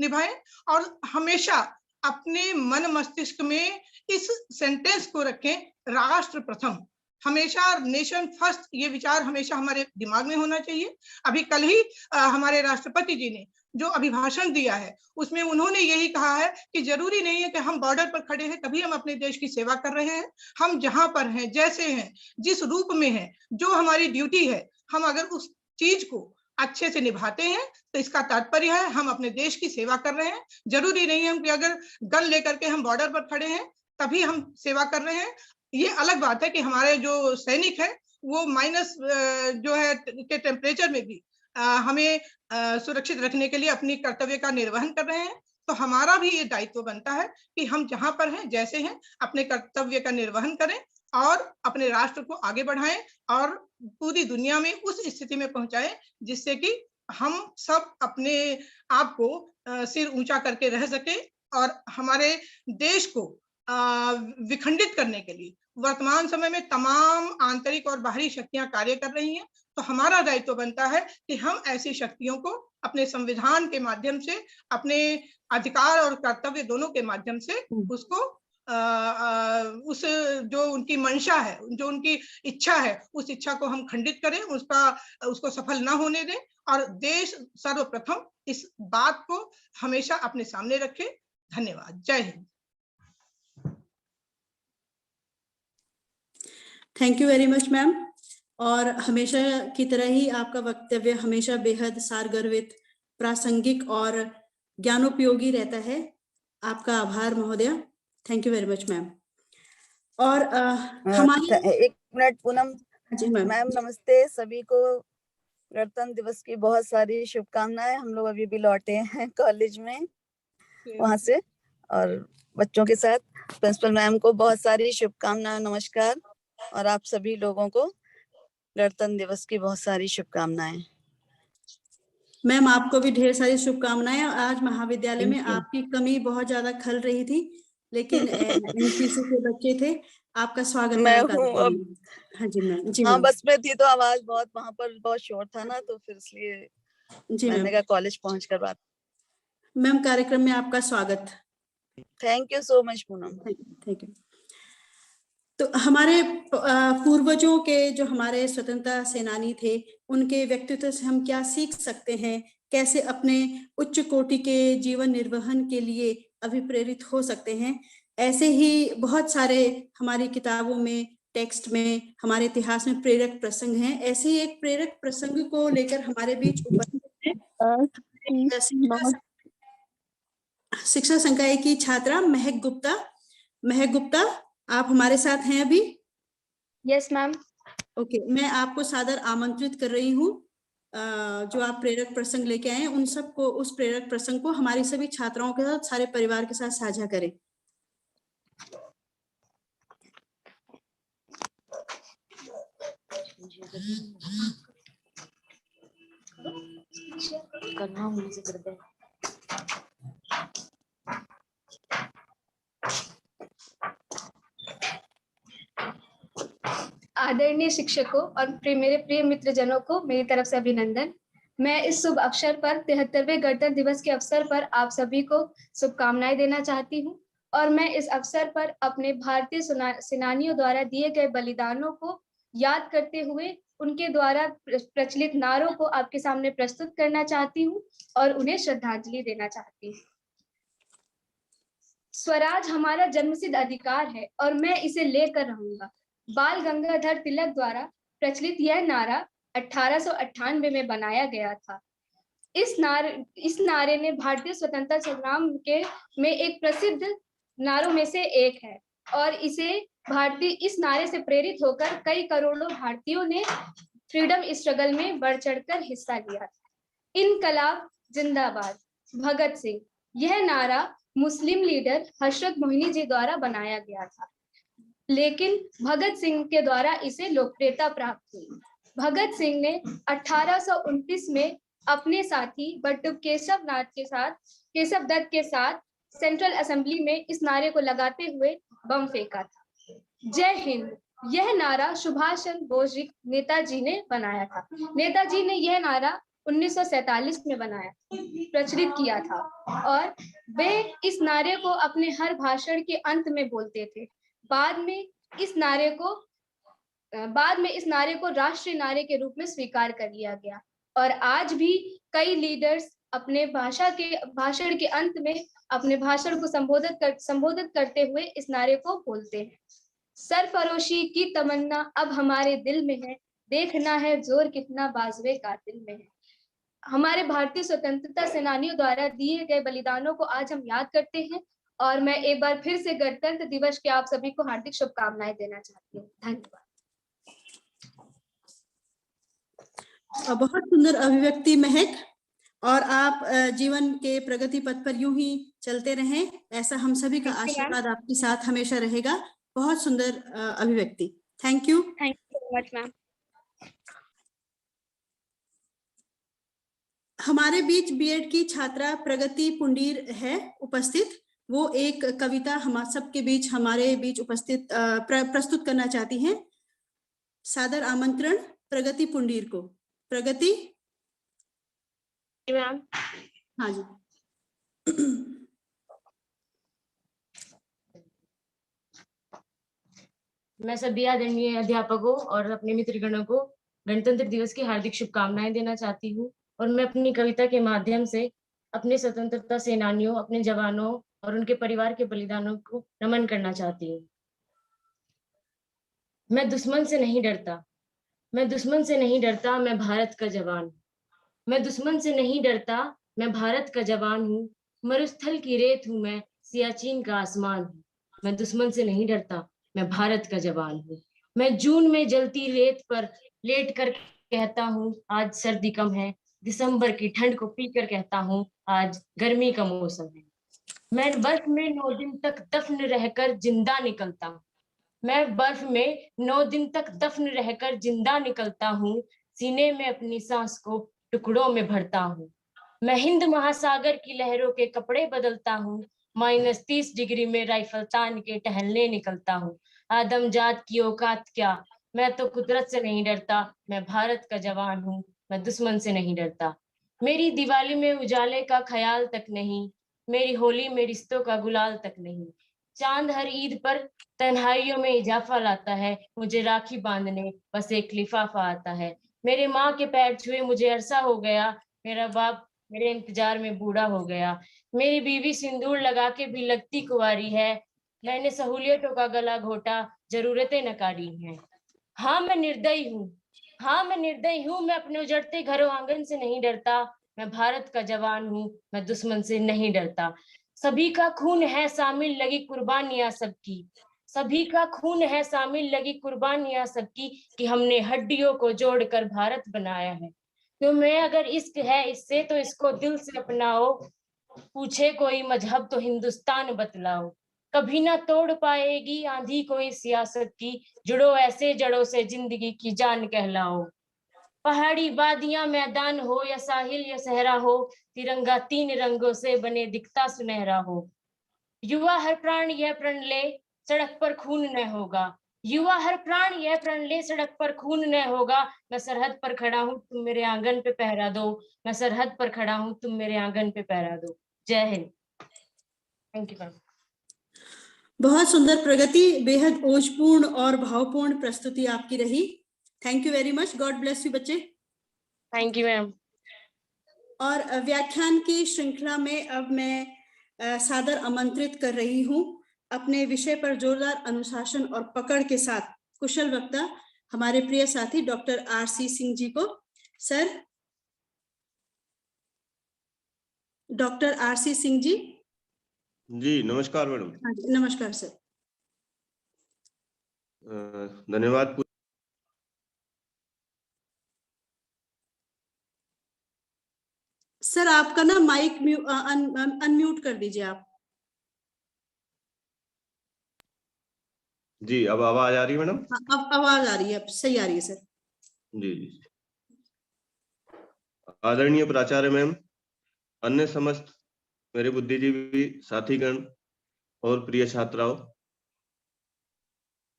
निभाएं, और हमेशा अपने मन मस्तिष्क में इस सेंटेंस को रखें, राष्ट्र प्रथम, हमेशा नेशन फर्स्ट, ये विचार हमेशा हमारे दिमाग में होना चाहिए। अभी कल ही हमारे राष्ट्रपति जी ने जो अभिभाषण दिया है, उसमें उन्होंने यही कहा है कि जरूरी नहीं है कि हम बॉर्डर पर खड़े हैं तभी हम अपने देश की सेवा कर रहे हैं। हम जहां पर हैं, जैसे हैं, जिस रूप में हैं, जो हमारी ड्यूटी है, हम अगर उस चीज को अच्छे से निभाते हैं तो इसका तात्पर्य है हम अपने देश की सेवा कर रहे हैं। जरूरी नहीं है कि अगर गन लेकर के हम बॉर्डर पर खड़े हैं तभी हम सेवा कर रहे हैं। ये अलग बात है कि हमारे जो सैनिक है वो माइनस जो है के टेम्परेचर में भी हमें सुरक्षित रखने के लिए अपनी कर्तव्य का निर्वहन कर रहे हैं। तो हमारा भी ये दायित्व बनता है कि हम जहां पर हैं, जैसे हैं, अपने कर्तव्य का निर्वहन करें और अपने राष्ट्र को आगे बढ़ाएं और पूरी दुनिया में उस स्थिति में पहुंचाएं जिससे कि हम सब अपने आप को सिर ऊंचा करके रह सके और हमारे देश को विखंडित करने के लिए वर्तमान समय में तमाम आंतरिक और बाहरी शक्तियां कार्य कर रही हैं। तो हमारा दायित्व बनता है कि हम ऐसी शक्तियों को अपने संविधान के माध्यम से, अपने अधिकार और कर्तव्य दोनों के माध्यम से उसको उस जो उनकी मंशा है, जो उनकी इच्छा है, उस इच्छा को हम खंडित करें, उसको सफल ना होने दें और देश सर्वप्रथम इस बात को हमेशा अपने सामने रखें। धन्यवाद। जय Hind. Thank you very much ma'am. और हमेशा की तरह ही आपका वक्तव्य हमेशा बेहद सारगर्भित, प्रासंगिक और ज्ञानोपयोगी रहता है। आपका आभार महोदया। Thank you very much ma'am. और हमारे एक मिनट पूनम जी मैम। नमस्ते सभी को। गणतंत्र दिवस की बहुत सारी शुभकामनाएं। हम लोग अभी भी लौटे हैं कॉलेज में वहां से, और बच्चों के साथ प्रिंसिपल मैम को बहुत सारी शुभकामनाएं, नमस्कार। और आप सभी लोगों को गणतंत्र दिवस की बहुत सारी शुभकामनाएं। मैम आपको भी ढेर सारी शुभकामनाएं। आज महाविद्यालय में आपकी कमी बहुत ज्यादा खल रही थी, लेकिन एनसीसी के बच्चे थे। आपका स्वागत मैं हूँ अब। हाँ जी मैम। जी हाँ, मैम। बस में थी तो आवाज बहुत, वहां पर बहुत शोर था ना, तो फिर इसलिए जी मैंने कहा कॉलेज पहुंच कर बात। मैम कार्यक्रम में आपका स्वागत। Thank you so much Poonam. Thank you. तो हमारे पूर्वजों के जो हमारे स्वतंत्रता सेनानी थे, उनके व्यक्तित्व से हम क्या सीख सकते हैं, कैसे अपने उच्च कोटि के जीवन निर्वहन के लिए अभिप्रेरित हो सकते हैं। ऐसे ही बहुत सारे हमारी किताबों में, टेक्स्ट में, हमारे इतिहास में प्रेरक प्रसंग हैं। ऐसे ही एक प्रेरक प्रसंग को लेकर हमारे बीच उपस्थित है शिक्षा संकाय की छात्रा महक गुप्ता। महक गुप्ता, आप हमारे साथ हैं अभी? Yes ma'am. ओके, मैं आपको सादर आमंत्रित कर रही हूँ। जो आप प्रेरक प्रसंग लेके आए हैं, उन सबको, उस प्रेरक प्रसंग को हमारी सभी छात्राओं के साथ, सारे परिवार के साथ साझा करें। करना मुझे कर दे। आदरणीय शिक्षकों और मेरे प्रिय मित्रजनों को मेरी तरफ से अभिनंदन। मैं इस शुभ अवसर पर 73वें गणतंत्र दिवस के अवसर पर आप सभी को शुभकामनाएं देना चाहती हूँ और मैं इस अवसर पर अपने भारतीय सेनानियों द्वारा दिए गए बलिदानों को याद करते हुए उनके द्वारा प्रचलित नारों को आपके सामने प्रस्तुत करना चाहती हूँ और उन्हें श्रद्धांजलि देना चाहती हूँ। स्वराज हमारा जन्मसिद्ध अधिकार है और मैं इसे लेकर रहूंगा। बाल गंगाधर तिलक द्वारा प्रचलित यह नारा 1898 में बनाया गया था। इस नारे ने भारतीय स्वतंत्रता संग्राम में एक प्रसिद्ध नारों में से एक है और इस नारे से प्रेरित होकर कई करोड़ों भारतीयों ने फ्रीडम स्ट्रगल में बढ़ चढ़कर हिस्सा लिया था। इनकलाब जिंदाबाद भगत सिंह, यह नारा मुस्लिम लीडर हजरत मोहिनी जी द्वारा बनाया गया था, लेकिन भगत सिंह के द्वारा इसे लोकप्रियता प्राप्त हुई। भगत सिंह ने 1829 में अपने साथी बटुक केशव दत्त के साथ सेंट्रल असेंबली में इस नारे को लगाते हुए बम फेंका था। जय हिंद, यह नारा सुभाष चंद्र बोस जी नेताजी ने बनाया था। नेताजी ने यह नारा 1947 में प्रचलित किया था और वे इस नारे को अपने हर भाषण के अंत में बोलते थे। बाद में इस नारे को राष्ट्रीय नारे के रूप में स्वीकार कर लिया गया और आज भी कई लीडर्स अपने भाषण के अंत में अपने भाषण को संबोधित करते हुए इस नारे को बोलते हैं। सरफरोशी की तमन्ना अब हमारे दिल में है, देखना है जोर कितना बाजुए कातिल में है। हमारे भारतीय स्वतंत्रता सेनानियों द्वारा दिए गए बलिदानों को आज हम याद करते हैं और मैं एक बार फिर से गणतंत्र दिवस के आप सभी को हार्दिक शुभकामनाएं देना चाहती हूँ। धन्यवाद। बहुत सुंदर अभिव्यक्ति महक, और आप जीवन के प्रगति पथ पर यूं ही चलते रहें, ऐसा हम सभी का आशीर्वाद आपके साथ हमेशा रहेगा। बहुत सुंदर अभिव्यक्ति। Thank you so much ma'am. हमारे बीच बीएड की छात्रा प्रगति पुंडीर है उपस्थित। वो एक कविता हम सबके बीच हमारे बीच उपस्थित प्रस्तुत करना चाहती हैं। सादर आमंत्रण प्रगति पुंडीर को। प्रगति मैम। हाँ जी। मैं सभी आदरणीय अध्यापकों और अपने मित्रगणों को गणतंत्र दिवस की हार्दिक शुभकामनाएं देना चाहती हूँ और मैं अपनी कविता के माध्यम से अपने स्वतंत्रता सेनानियों, अपने जवानों और उनके परिवार के बलिदानों को नमन करना चाहती हूँ। मैं दुश्मन से नहीं डरता, मैं दुश्मन से नहीं डरता, मैं भारत का जवान। मैं दुश्मन से नहीं डरता, मैं भारत का जवान हूँ। मरुस्थल की रेत हूँ मैं, सियाचिन का आसमान हूँ। मैं दुश्मन से नहीं डरता, मैं भारत का जवान हूँ। मैं जून में जलती रेत पर लेट कर कहता हूँ आज सर्दी कम है। दिसंबर की ठंड को पीकर कहता हूँ आज गर्मी का मौसम है। मैं बर्फ में 9 दिन तक दफन रहकर जिंदा निकलता हूँ। मैं बर्फ में 9 दिन तक दफन रहकर जिंदा निकलता हूँ। सीने में अपनी सांस को टुकड़ों में भरता हूँ। मैं हिंद महासागर की लहरों के कपड़े बदलता हूँ। -30 डिग्री में राइफल तान के टहलने निकलता हूँ। आदमजात की औकात क्या, मैं तो कुदरत से नहीं डरता, मैं भारत का जवान हूँ। मैं दुश्मन से नहीं डरता। मेरी दिवाली में उजाले का ख्याल तक नहीं, मेरी होली में रिश्तों का गुलाल तक नहीं। चांद हर ईद पर तन्हाइयों में इजाफा लाता है, मुझे राखी बांधने बस एक लिफाफा आता है। मेरे माँ के पैर छुए मुझे अरसा हो गया, मेरा बाप मेरे इंतजार में बूढ़ा हो गया। मेरी बीवी सिंदूर लगा के भी लगती कुंवारी है, मैंने सहूलियतों का गला घोटा, जरूरतें नकारी हैं। हाँ मैं निर्दयी हूँ, हाँ मैं निर्दयी हूँ, मैं अपने उजड़ते घरों आंगन से नहीं डरता। मैं भारत का जवान हूँ, मैं दुश्मन से नहीं डरता। सभी का खून है शामिल लगी कुर्बानियां सबकी, सभी का खून है शामिल लगी कुर्बानियां सबकी, कि हमने हड्डियों को जोड़कर भारत बनाया है। तुम्हें अगर इश्क है इससे तो इसको दिल से अपनाओ, पूछे कोई मजहब तो हिंदुस्तान बतलाओ। कभी ना तोड़ पाएगी आंधी कोई सियासत की, जुड़ो ऐसे जड़ों से जिंदगी की जान कहलाओ। पहाड़ी वादियां मैदान हो या साहिल या सहरा हो, तिरंगा 3 रंगों से बने दिखता सुनहरा हो। युवा हर प्राण यह प्रण ले, सड़क पर खून न होगा, युवा हर प्राण यह प्रण ले, सड़क पर खून न होगा। मैं सरहद पर खड़ा हूँ, तुम मेरे आंगन पे पहरा दो। मैं सरहद पर खड़ा हूँ, तुम मेरे आंगन पे पहरा दो। जय हिंद। Thank you ma'am. बहुत सुंदर प्रगति, बेहद ओजपूर्ण और भावपूर्ण प्रस्तुति आपकी रही। Thank you very much. God bless you बच्चे। Thank you ma'am. और व्याख्यान की श्रृंखला में अब मैं सादर आमंत्रित कर रही हूँ अपने विषय पर जोरदार अनुशासन और पकड़ के साथ कुशल वक्ता हमारे प्रिय साथी डॉक्टर आरसी सिंह जी को। Sir, doctor RC Singh ji. जी नमस्कार मैडम। नमस्कार सर। धन्यवाद। सर आपका ना माइक अनम्यूट कर दीजिए आप। जी अब आवाज आ रही है मैडम? अब आवाज आ रही है, अब सही आ रही है सर। जी जी। आदरणीय प्राचार्य मैम, अन्य समस्त मेरे बुद्धिजीवी साथीगण और प्रिय छात्राओं,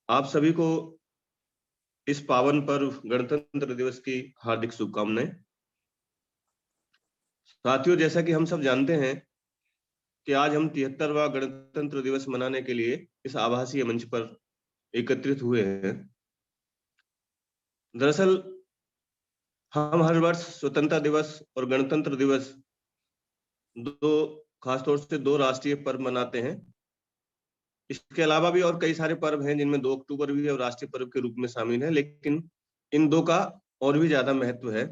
आप सभी को इस पावन पर्व गणतंत्र दिवस की हार्दिक शुभकामनाएं। साथियों, जैसा कि हम सब जानते हैं कि आज हम 73वां गणतंत्र दिवस मनाने के लिए इस आभासीय मंच पर एकत्रित हुए हैं। दरअसल हम हर वर्ष स्वतंत्रता दिवस और गणतंत्र दिवस खासतौर से दो राष्ट्रीय पर्व मनाते हैं। इसके अलावा भी और कई सारे पर्व हैं जिनमें 2 अक्टूबर भी और राष्ट्रीय पर्व के रूप में शामिल है, लेकिन इन दो का और भी ज्यादा महत्व है।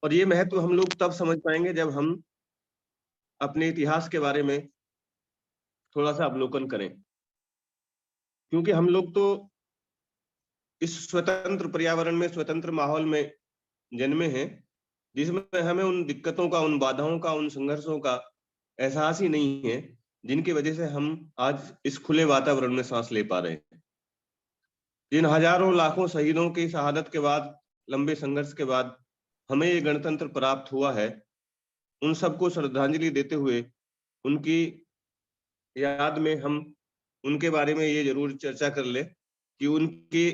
और ये महत्व हम लोग तब समझ पाएंगे जब हम अपने इतिहास के बारे में थोड़ा सा अवलोकन करें, क्योंकि हम लोग तो इस स्वतंत्र पर्यावरण में, स्वतंत्र माहौल में जन्मे हैं जिसमें हमें उन दिक्कतों का, उन बाधाओं का, उन संघर्षों का एहसास ही नहीं है जिनकी वजह से हम आज इस खुले वातावरण में सांस ले पा रहे हैं। जिन हजारों लाखों शहीदों की शहादत के बाद, लंबे संघर्ष के बाद हमें ये गणतंत्र प्राप्त हुआ है, उन सबको श्रद्धांजलि देते हुए उनकी याद में हम उनके बारे में ये जरूर चर्चा कर ले कि उनके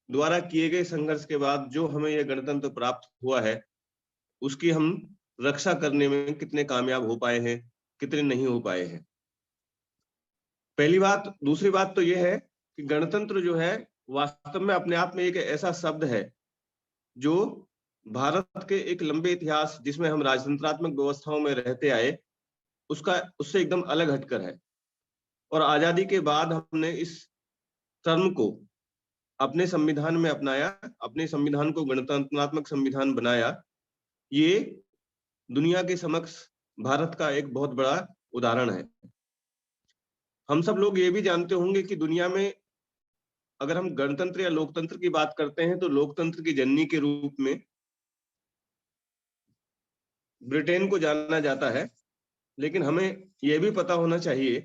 द्वारा किए गए संघर्ष के बाद जो हमें यह गणतंत्र प्राप्त हुआ है उसकी हम रक्षा करने में कितने कामयाब हो पाए हैं, कितने नहीं हो पाए हैं। पहली बात। दूसरी बात तो यह है कि गणतंत्र जो है वास्तव में अपने आप में एक ऐसा शब्द है जो भारत के एक लंबे इतिहास, जिसमें हम राजतंत्रात्मक व्यवस्थाओं में रहते आए, उससे एकदम अलग हटकर है। और आजादी के बाद हमने इस टर्म को अपने संविधान में अपनाया, अपने संविधान को गणतंत्रात्मक संविधान बनाया। ये दुनिया के समक्ष भारत का एक बहुत बड़ा उदाहरण है। हम सब लोग ये भी जानते होंगे कि दुनिया में अगर हम गणतंत्र या लोकतंत्र की बात करते हैं तो लोकतंत्र की जननी के रूप में ब्रिटेन को जाना जाता है, लेकिन हमें यह भी पता होना चाहिए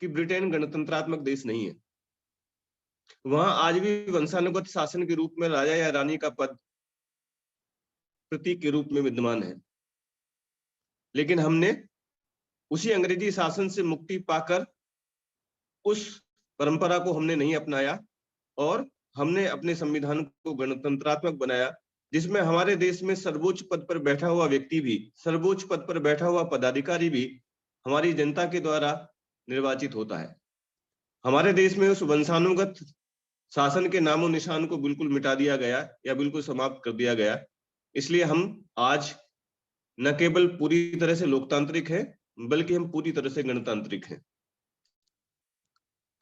कि ब्रिटेन गणतंत्रात्मक देश नहीं है। वहां आज भी वंशानुगत शासन के रूप में राजा या रानी का पद प्रतीक के रूप में विद्यमान है। लेकिन हमने उसी अंग्रेजी शासन से मुक्ति पाकर उस परंपरा को हमने नहीं अपनाया और हमने अपने संविधान को गणतंत्रात्मक बनाया, जिसमें हमारे देश में सर्वोच्च पद पर बैठा हुआ व्यक्ति भी, सर्वोच्च पद पर बैठा हुआ पदाधिकारी भी हमारी जनता के द्वारा निर्वाचित होता है। हमारे देश में उस वंशानुगत शासन के नामो निशान को बिल्कुल मिटा दिया गया या बिल्कुल समाप्त कर दिया गया। इसलिए हम आज न केवल पूरी तरह से लोकतांत्रिक हैं, बल्कि हम पूरी तरह से गणतांत्रिक हैं।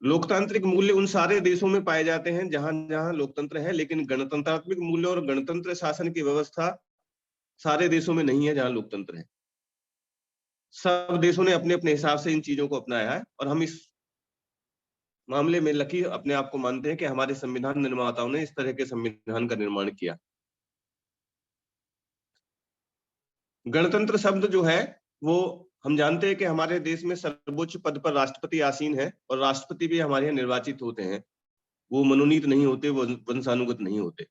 लोकतांत्रिक मूल्य उन सारे देशों में पाए जाते हैं जहां जहां लोकतंत्र है, लेकिन गणतंत्रात्मक मूल्य और गणतंत्र शासन की व्यवस्था सारे देशों में नहीं है जहां लोकतंत्र है। सब देशों ने अपने अपने हिसाब से इन चीजों को अपनाया है और हम इस मामले में लकी अपने आप को मानते हैं कि हमारे संविधान निर्माताओं ने इस तरह के संविधान का निर्माण किया। गणतंत्र शब्द जो है वो हम जानते हैं कि हमारे देश में सर्वोच्च पद पर राष्ट्रपति आसीन है और राष्ट्रपति भी हमारे यहाँ निर्वाचित होते हैं। वो मनोनीत नहीं होते, वो वंशानुगत नहीं होते।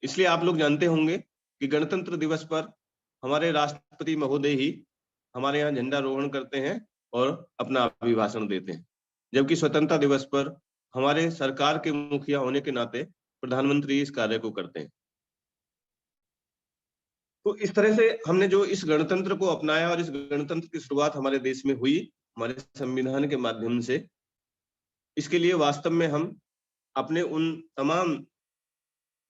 इसलिए आप लोग जानते होंगे कि गणतंत्र दिवस पर हमारे राष्ट्रपति महोदय ही हमारे यहाँ झंडारोहण करते हैं और अपना अभिभाषण देते हैं। जबकि स्वतंत्रता दिवस पर हमारे सरकार के मुखिया होने के नाते प्रधानमंत्री इस कार्य को करते हैं। तो इस तरह से हमने जो इस गणतंत्र को अपनाया और इस गणतंत्र की शुरुआत हमारे देश में हुई हमारे संविधान के माध्यम से, इसके लिए वास्तव में हम अपने उन तमाम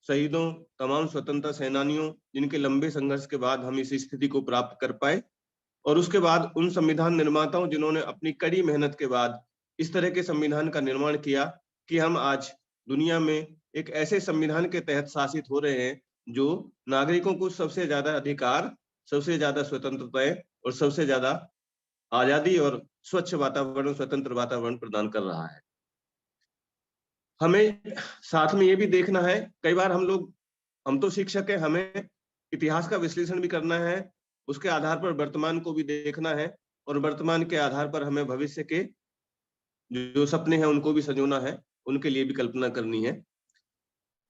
शहीदों, तमाम स्वतंत्रता सेनानियों जिनके लंबे संघर्ष के बाद हम इस स्थिति को प्राप्त कर पाए, और उसके बाद उन संविधान निर्माताओं जिन्होंने अपनी कड़ी मेहनत के बाद इस तरह के संविधान का निर्माण किया कि हम आज दुनिया में एक ऐसे संविधान के तहत शासित हो रहे हैं जो नागरिकों को सबसे ज्यादा अधिकार, सबसे ज्यादा स्वतंत्रताएं और सबसे ज्यादा आजादी और स्वच्छ वातावरण, स्वतंत्र वातावरण प्रदान कर रहा है। हमें साथ में ये भी देखना है, कई बार हम तो शिक्षक हैं, हमें इतिहास का विश्लेषण भी करना है, उसके आधार पर वर्तमान को भी देखना है, और वर्तमान के आधार पर हमें भविष्य के जो सपने हैं उनको भी संजोना है, उनके लिए भी कल्पना करनी है।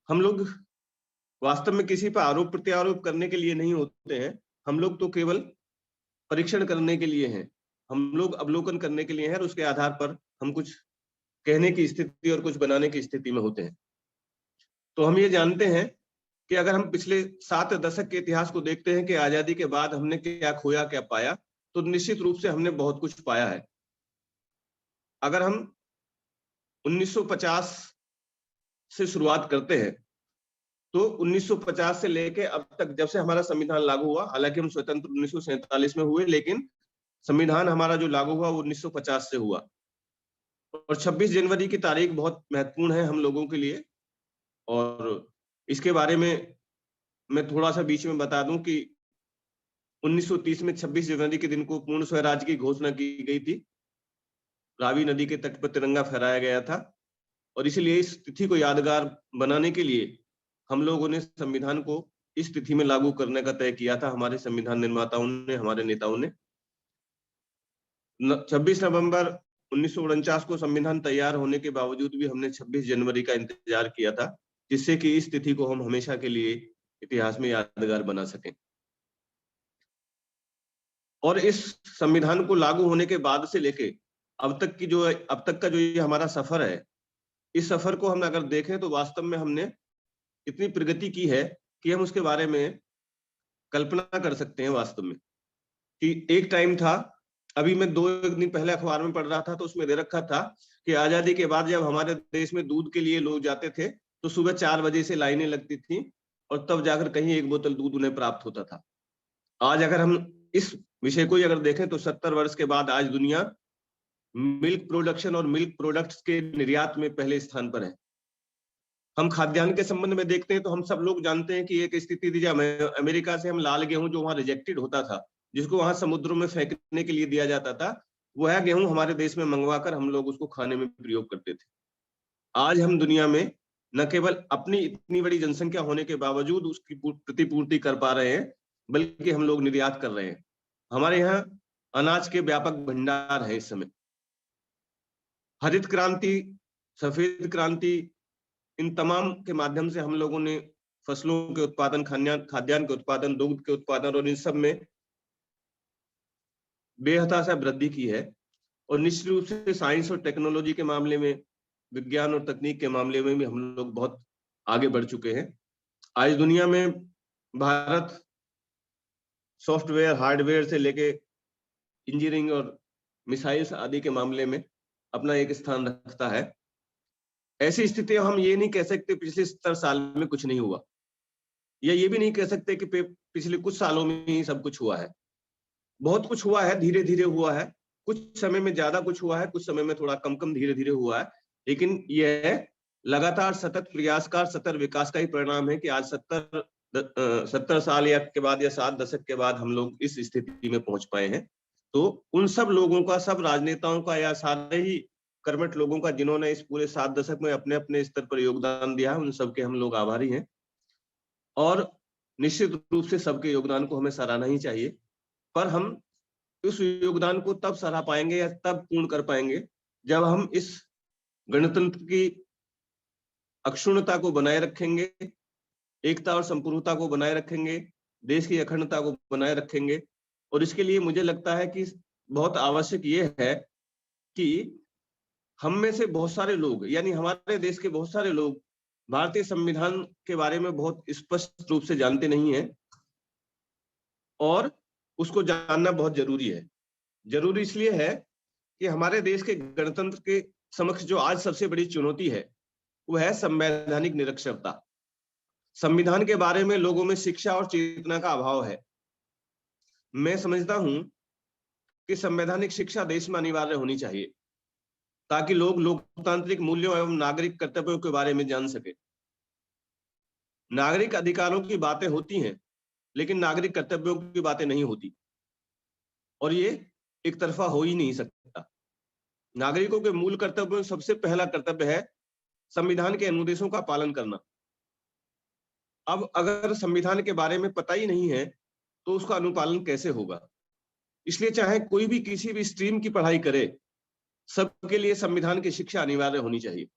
हम लोग वास्तव में किसी पर आरोप प्रत्यारोप करने के लिए नहीं होते हैं, हम लोग तो केवल परीक्षण करने के लिए हैं, हम लोग अवलोकन करने के लिए हैं, और उसके आधार पर हम कुछ कहने की स्थिति और कुछ बनाने की स्थिति में होते हैं। तो हम ये जानते हैं कि अगर हम पिछले 7 दशक के इतिहास को देखते हैं कि आजादी के बाद हमने क्या खोया, क्या पाया, तो निश्चित रूप से हमने बहुत कुछ पाया है। अगर हम 1950 से शुरुआत करते हैं तो 1950 से लेके अब तक, जब से हमारा संविधान लागू हुआ, हालांकि हम स्वतंत्र 1947 में हुए, लेकिन संविधान हमारा जो लागू हुआ वो 1950 से हुआ। और 26 जनवरी की तारीख बहुत महत्वपूर्ण है हम लोगों के लिए, और इसके बारे में मैं थोड़ा सा बीच में बता दूं कि 1930 में 26 जनवरी के दिन को पूर्ण स्वराज्य की घोषणा की गई थी। रावी नदी के तट पर तिरंगा फहराया गया था, और इसलिए इस तिथि को यादगार बनाने के लिए हम लोगों ने संविधान को इस तिथि में लागू करने का तय किया था, हमारे संविधान निर्माताओं ने, हमारे नेताओं ने। 26 नवंबर 1949 को संविधान तैयार होने के बावजूद भी हमने 26 जनवरी का इंतजार किया था, जिससे कि इस तिथि को हम हमेशा के लिए इतिहास में यादगार बना सकें। और इस संविधान को लागू होने के बाद से लेके अब तक का जो ये हमारा सफर है, इस सफर को हम अगर देखें तो वास्तव में हमने इतनी प्रगति की है कि हम उसके बारे में कल्पना कर सकते हैं वास्तव में। कि एक टाइम था, अभी मैं 2 दिन पहले अखबार में पढ़ रहा था, तो उसमें दे रखा था कि आजादी के बाद जब हमारे देश में दूध के लिए लोग जाते थे तो सुबह 4 बजे से लाइनें लगती थी, और तब जाकर कहीं 1 बोतल दूध उन्हें प्राप्त होता था। आज अगर हम इस विषय को अगर देखें तो 70 वर्ष के बाद आज दुनिया मिल्क प्रोडक्शन और मिल्क प्रोडक्ट्स के निर्यात में पहले स्थान पर है। हम खाद्यान्न के संबंध में देखते हैं तो हम सब लोग जानते हैं कि एक स्थिति थी जब अमेरिका से हम लाल गेहूं जो वहां रिजेक्टेड होता था, जिसको वहां समुद्रों में फेंकने के लिए दिया जाता था, वह गेहूं हमारे देश में मंगवाकर हम लोग उसको खाने में प्रयोग करते थे। आज हम दुनिया में न केवल अपनी इतनी बड़ी जनसंख्या होने के बावजूद उसकी प्रतिपूर्ति कर पा रहे हैं, बल्कि हम लोग निर्यात कर रहे हैं। हमारे यहाँ अनाज के व्यापक भंडार है इस समय। हरित क्रांति, सफेद क्रांति, इन तमाम के माध्यम से हम लोगों ने फसलों के उत्पादन, खाद्यान्न के उत्पादन, दुग्ध के उत्पादन और इन सब में बेहताशा वृद्धि की है। और निश्चित रूप से साइंस और टेक्नोलॉजी के मामले में, विज्ञान और तकनीक के मामले में भी हम लोग बहुत आगे बढ़ चुके हैं। आज दुनिया में भारत सॉफ्टवेयर, हार्डवेयर से लेके इंजीनियरिंग और मिसाइल्स आदि के मामले में अपना एक स्थान रखता है। ऐसी स्थिति हम ये नहीं कह सकते पिछले 70 साल में कुछ नहीं हुआ, या ये भी नहीं कह सकते कि पिछले कुछ सालों में ही सब कुछ हुआ है। बहुत कुछ हुआ है, धीरे धीरे हुआ है, कुछ समय में ज्यादा कुछ हुआ है, कुछ समय में थोड़ा कम कम धीरे धीरे हुआ है, लेकिन यह लगातार सतत प्रयास का, सतत विकास का ही परिणाम है कि आज 70 साल या के बाद या 7 दशक के बाद हम लोग इस स्थिति में पहुंच पाए हैं। तो उन सब लोगों का, सब राजनेताओं का या सारे ही कर्मठ लोगों का जिन्होंने इस पूरे 7 दशक में अपने अपने स्तर पर योगदान दिया है, उन सबके हम लोग आभारी हैं। और निश्चित रूप से सबके योगदान को हमें सराहना ही चाहिए, पर हम उस योगदान को तब सराह पाएंगे या तब पूर्ण कर पाएंगे जब हम इस गणतंत्र की अक्षुण्णता को बनाए रखेंगे, एकता और संपूर्णता को बनाए रखेंगे, देश की अखंडता को बनाए रखेंगे। और इसके लिए मुझे लगता है कि बहुत आवश्यक ये है कि हम में से बहुत सारे लोग, यानी हमारे देश के बहुत सारे लोग भारतीय संविधान के बारे में बहुत स्पष्ट रूप से जानते नहीं हैं, और उसको जानना बहुत जरूरी है। जरूरी इसलिए है कि हमारे देश के गणतंत्र के समक्ष जो आज सबसे बड़ी चुनौती है वो है संवैधानिक निरक्षरता। संविधान के बारे में लोगों में शिक्षा और चेतना का अभाव है। मैं समझता हूं कि संवैधानिक शिक्षा देश में अनिवार्य होनी चाहिए ताकि लोग लोकतांत्रिक मूल्यों एवं नागरिक कर्तव्यों के बारे में जान सके। नागरिक अधिकारों की बातें होती हैं लेकिन नागरिक कर्तव्यों की बातें नहीं होती, और ये एक तरफा हो ही नहीं सकता। नागरिकों के मूल कर्तव्यों में सबसे पहला कर्तव्य है संविधान के अनुदेशों का पालन करना। अब अगर संविधान के बारे में पता ही नहीं है तो उसका अनुपालन कैसे होगा? इसलिए चाहे कोई भी किसी भी स्ट्रीम की पढ़ाई करे, सबके लिए संविधान की शिक्षा अनिवार्य होनी चाहिए।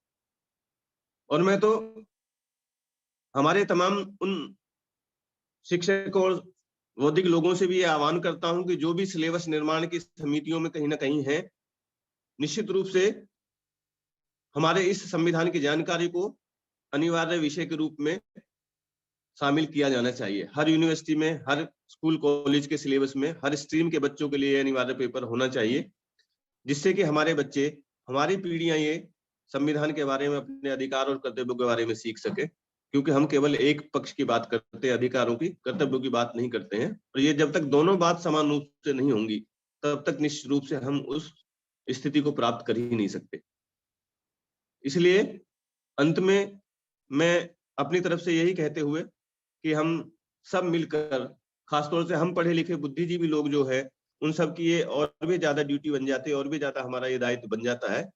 और मैं तो हमारे तमाम उन शिक्षकों और बौद्धिक लोगों से भी ये आह्वान करता हूं कि जो भी सिलेबस निर्माण की समितियों में कहीं ना कहीं है, निश्चित रूप से हमारे इस संविधान की जानकारी को अनिवार्य विषय के रूप में शामिल किया जाना चाहिए। हर यूनिवर्सिटी में, हर स्कूल कॉलेज के सिलेबस में, हर स्ट्रीम के बच्चों के लिए अनिवार्य पेपर होना चाहिए, जिससे कि हमारे बच्चे, हमारी पीढ़ियां ये संविधान के बारे में, अपने अधिकार और कर्तव्यों के बारे में सीख सके। क्योंकि हम केवल एक पक्ष की बात करते हैं, अधिकारों की, कर्तव्यों की बात नहीं करते हैं। और ये जब तक दोनों बात समान रूप से नहीं होंगी तब तक निश्चित रूप से हम उस स्थिति को प्राप्त कर ही नहीं सकते। इसलिए अंत में मैं अपनी तरफ से यही कहते हुए कि हम सब मिलकर, खासतौर से हम पढ़े लिखे बुद्धिजीवी लोग जो है, उन सब की ये और भी ज्यादा ड्यूटी बन जाती है, और भी ज्यादा हमारा ये दायित्व बन जाता है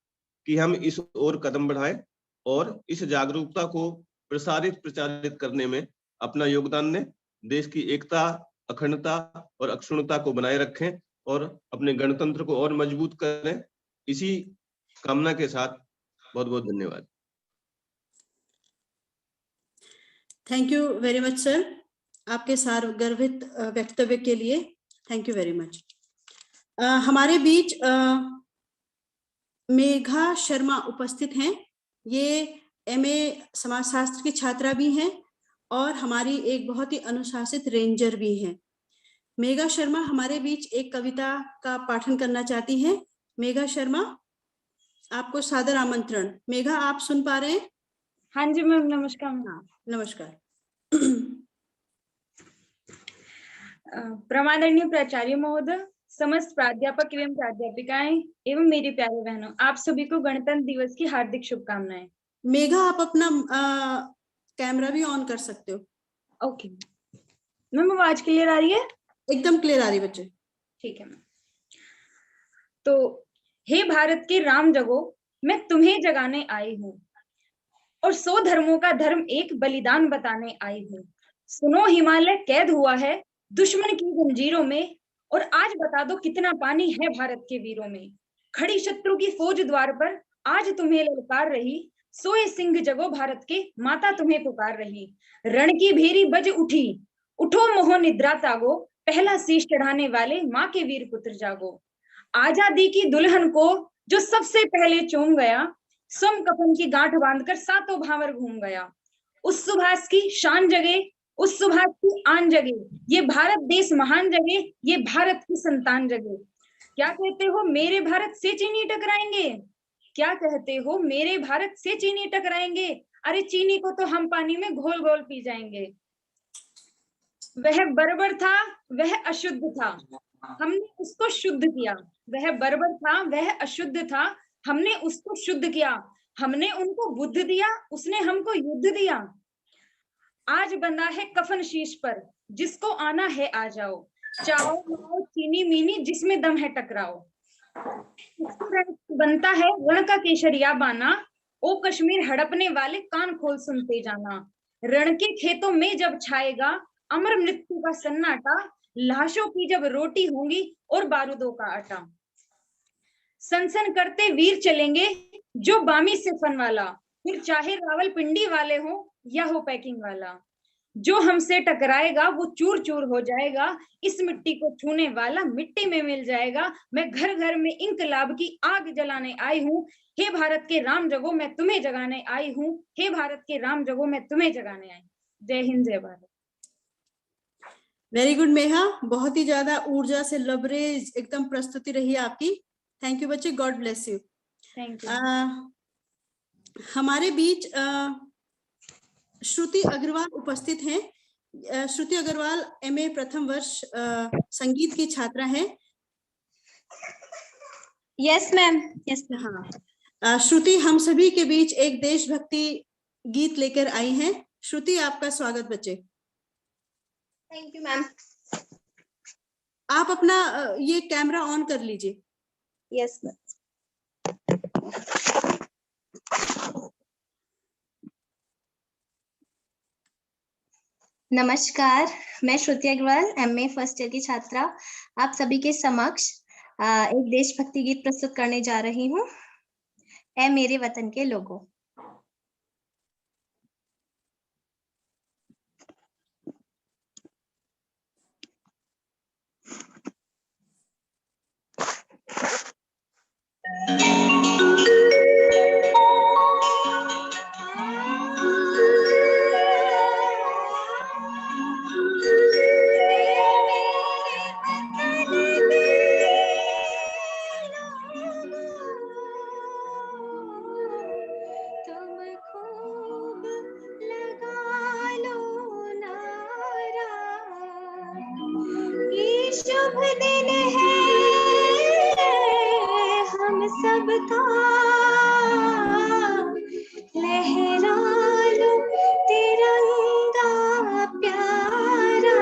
कि हम इस ओर कदम बढ़ाएं और इस जागरूकता को प्रचारित करने में अपना योगदान दें, देश की एकता, अखंडता और अक्षुण्णता को बनाए रखें और अपने गणतंत्र को और मजबूत करें। इसी कामना के साथ बहुत बहुत धन्यवाद। Thank you very much sir, आपके सारगर्भित वक्तव्य के लिए थैंक यू वेरी मच। हमारे बीच मेघा शर्मा उपस्थित हैं। ये MA समाजशास्त्र की छात्रा भी हैं और हमारी एक बहुत ही अनुशासित रेंजर भी हैं। मेघा शर्मा हमारे बीच एक कविता का पाठन करना चाहती हैं। मेघा शर्मा, आपको सादर आमंत्रण। मेघा, आप सुन पा रहे हैं? हाँ जी मैम, नमस्कार। हाँ, नमस्कार। प्रमादरणीय प्राचार्य महोदय, समस्त प्राध्यापक एवं प्राध्यापिकाएं एवं मेरी प्यारे बहनों, आप सभी को गणतंत्र दिवस की हार्दिक शुभकामनाएं। मेघा, आप अपना कैमरा भी ऑन कर सकते हो। ओके मैम, आवाज क्लियर आ रही है? एकदम क्लियर आ रही बच्चे। ठीक है मैम। तो हे भारत के राम जगो, मैं तुम्हें जगाने आई हूँ और 100 धर्मों का धर्म एक बलिदान बताने आई हूँ। सुनो, हिमालय कैद हुआ है दुश्मन की जंजीरों में, और आज बता दो कितना पानी है भारत के वीरों में। खड़ी शत्रु की फौज द्वार पर आज तुम्हें ललकार रही, सोए सिंह जगो भारत के, माता तुम्हें पुकार रही। रण की भेरी बज उठी, उठो मोह निद्रा त्यागो, पहला शीश चढ़ाने वाले माँ के वीर पुत्र जागो। आजादी की दुल्हन को जो सबसे पहले चूम गया, स्वयं कफन की गांठ बांधकर सातों भावर घूम गया। उस सुभाष की शान जगे, उस सुभाष की आन जगे, ये भारत देश महान जगे, ये भारत की संतान जगे। क्या कहते हो मेरे भारत से चीनी टकराएंगे? क्या कहते हो मेरे भारत से चीनी टकराएंगे? अरे चीनी को तो हम पानी में घोल घोल पी जाएंगे। वह बर्बर था, वह अशुद्ध था, हमने उसको शुद्ध किया। वह बर्बर था, वह अशुद्ध था, हमने उसको शुद्ध किया। हमने उनको बुद्ध दिया, उसने हमको युद्ध दिया। आज बंधा है कफन शीश पर, जिसको आना है आ जाओ। चाहो माओ चीनी मीनी, जिसमें दम है टकराओ। बनता है रण का केसरिया बाना, ओ कश्मीर हड़पने वाले कान खोल सुनते जाना। रण के खेतों में जब छाएगा अमर मृत्यु का सन्नाटा, लाशों की जब रोटी होंगी और बारूदों का आटा। सनसन करते वीर चलेंगे जो बामी सिफन वाला, फिर चाहे रावलपिंडी वाले हो या हो पैकिंग वाला। जो हमसे टकराएगा वो चूर चूर हो जाएगा, इस मिट्टी को छूने वाला मिट्टी में मिल जाएगा। मैं घर घर में इंकलाब की आग जलाने आई हूँ, हे भारत के राम जगो मैं तुम्हें जगाने आई हूँ, हे भारत के राम जगो मैं तुम्हें जगाने आई। जय हिंद, जय भारत। वेरी गुड मेहा, बहुत ही ज्यादा ऊर्जा से लबरेज एकदम प्रस्तुति रही आपकी। थैंक यू बच्चे, God bless you. Thank you. हमारे बीच श्रुति अग्रवाल उपस्थित हैं। श्रुति अग्रवाल MA प्रथम वर्ष संगीत की छात्रा हैं। Yes ma'am, yes ma'am. हाँ, श्रुति हम सभी के बीच एक देशभक्ति गीत लेकर आई हैं। श्रुति, आपका स्वागत बच्चे। Thank you ma'am. आप अपना ये कैमरा ऑन कर लीजिए। Yes ma'am. नमस्कार, मैं श्रुति अग्रवाल MA फर्स्ट ईयर की छात्रा आप सभी के समक्ष एक देशभक्ति गीत प्रस्तुत करने जा रही हूँ। ऐ मेरे वतन के लोगों। शुभ दिन है हम सबका, लहरा लो तिरंगा प्यारा,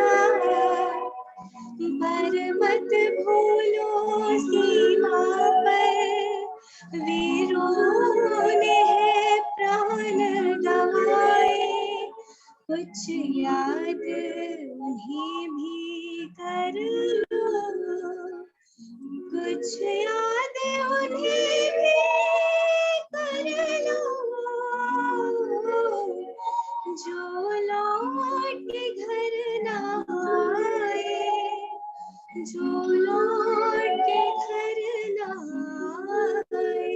पर मत भूलो सीमा पर वीरों ने है प्राण गवाए, कुछ याद उन्हें भी कर लो, कुछ याद उन्हें भी कर लो, जो लौट के घर ना आए, जो लौट के घर ना आए।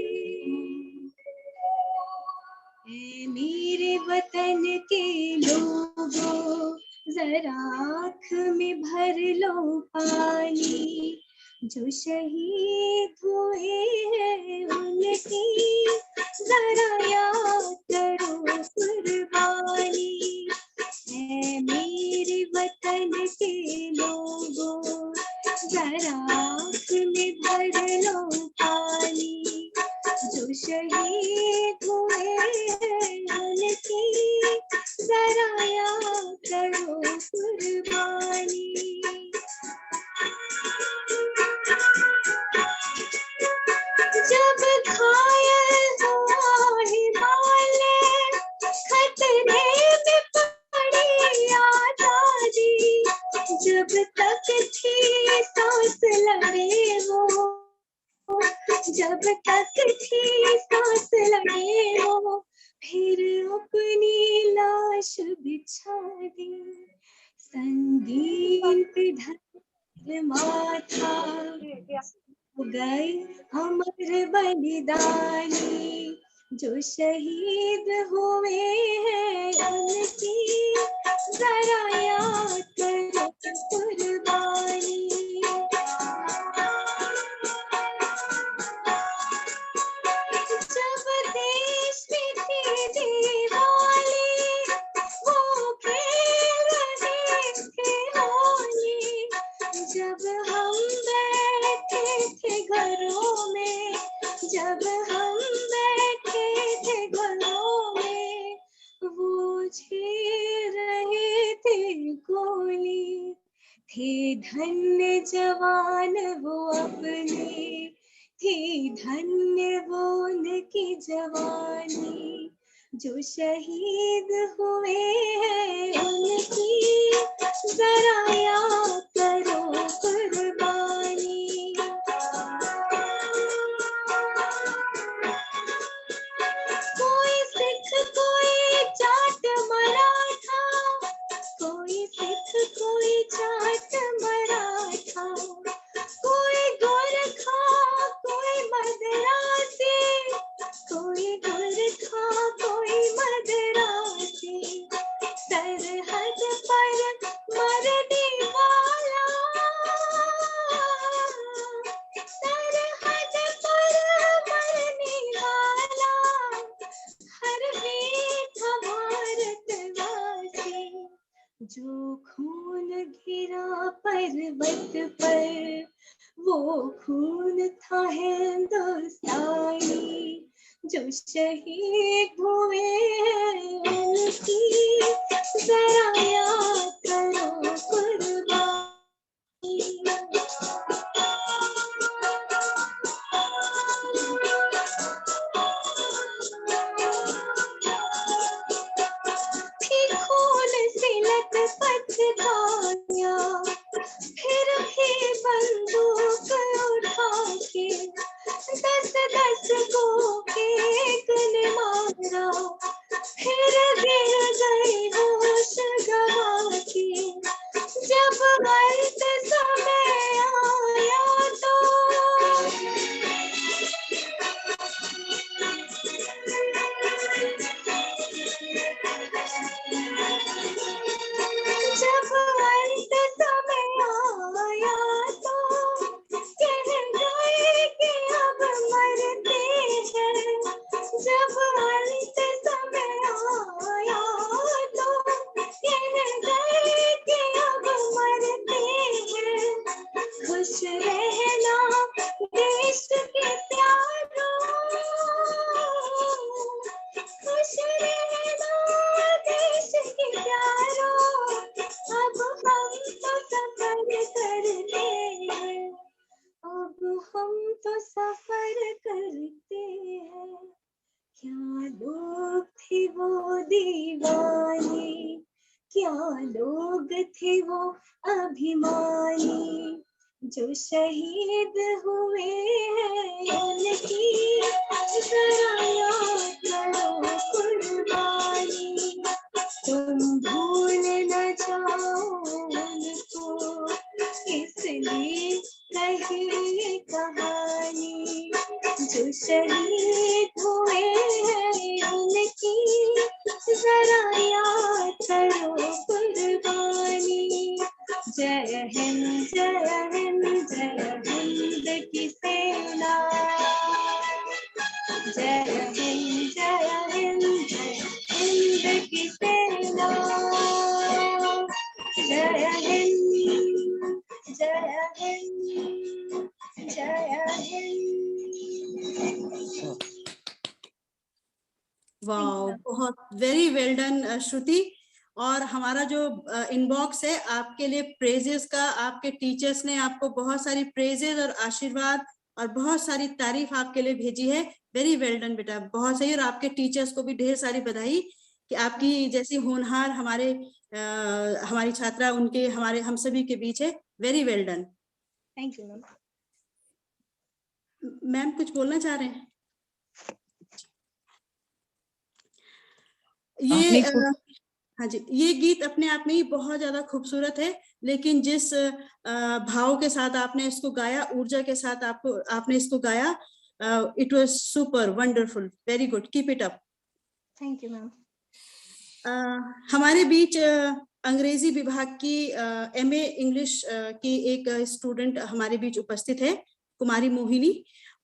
ऐ मेरे वतन के लोगों, जरा आँख में भर लो पानी, जो शहीद हुए हैं उनकी जरा याद करो कुर्बानी। ऐ मेरे वतन के लोगों, जरा आँख में भर लो पानी, जो शहीद हुए हैं उनकी जरा याद करो कुर्बानी। जब घायल हुआ हिमालय, खतरे में पड़ी आजादी, जब तक थी सांस लड़े वो, जब तक थी सांस लड़े वो, फिर अपनी लाश बिछा दी, संगीत धर माथा हो गए अमर बलिदानी, जो शहीद हुए हैं उनकी जरा याद करो कुर्बानी। जब देश में थी दिवाली, वो खेल रहे थे होली, जब हम बैठे थे घरों में, जब हम बैठे थे घरों में, वो झेल रहे थे गोली, थे धन्य जवान वो अपने, थी धन्य वो उनकी जवानी, जो शहीद हुए हैं उनकी जरा याद करो कुर्बानी। कोई सिख कोई जाट मराठा, पर्वत पर वो खून था हिंदुस्तानी जो शहीद हुए उनकी जरा याद करो कुर्बानी। थी खून से लथपथ धारियां फिर भी बंदूक उठा के 10-10 को एक ने मारा फिर गिर गई होश गवा के जब अंत समय आया तो जब अंत समय आया तो कह गए कि अब मरते हैं। जब अंत समय आया तो कह गए कि अब मरते हैं। खुश रहना देश के प्यारों, खुश रहना देश के प्यारों, अब हम तो सफर करते हैं, अब हम तो सफर करते हैं। क्या लोग थे वो दीवाने, क्या लोग थे वो अभिमानी जो शहीद हुए हैं उनकी जरा याद करो कुर्बानी। तुम भूल न जाओ उनको इसलिए कही कहानी जो शहीद हुए हैं उनकी जरा याद करो कुर्बानी। जय हिंद जय हिंद जय हिंद की सेना, जय हिंद जय हिंद जय हिंद की सेना, जय हिंद जय हिंद जय हिंद। वाओ, बहुत वेरी वेल डन श्रुति। और हमारा जो इनबॉक्स है आपके लिए प्रेजेस का, आपके टीचर्स ने आपको बहुत सारी प्रेजेस और आशीर्वाद और बहुत सारी तारीफ आपके लिए भेजी है। वेरी वेल डन बेटा, बहुत सही। और आपके टीचर्स को भी ढेर सारी बधाई कि आपकी जैसी होनहार हमारी छात्रा उनके हमारे हम सभी के बीच है। Very well done. Thank you ma'am. Ma'am कुछ बोलना चाह रहे हैं? ये हाँ जी, ये गीत अपने आप में ही बहुत ज्यादा खूबसूरत है, लेकिन जिस भाव के साथ आपने इसको गाया, ऊर्जा के साथ आपने इसको गाया, it was super wonderful, very good, keep it up. Thank you ma'am. हमारे बीच अंग्रेजी विभाग की MA इंग्लिश की एक स्टूडेंट हमारे बीच उपस्थित है, कुमारी मोहिनी।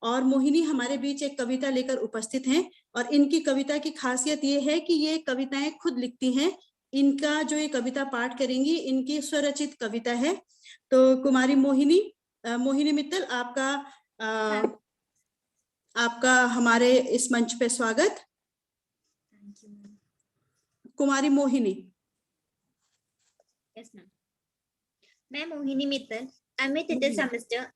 और मोहिनी हमारे बीच एक कविता लेकर उपस्थित हैं और इनकी कविता की खासियत ये है कि ये कविताएं खुद लिखती हैं। इनका जो ये कविता पाठ करेंगी इनकी स्वरचित कविता है। तो कुमारी मोहिनी मित्तल, आपका हमारे इस मंच पे स्वागत। कुमारी मोहिनी। Yes ma'am. मैं मोहिनी मित्तल, MA तृतीय सेमेस्टर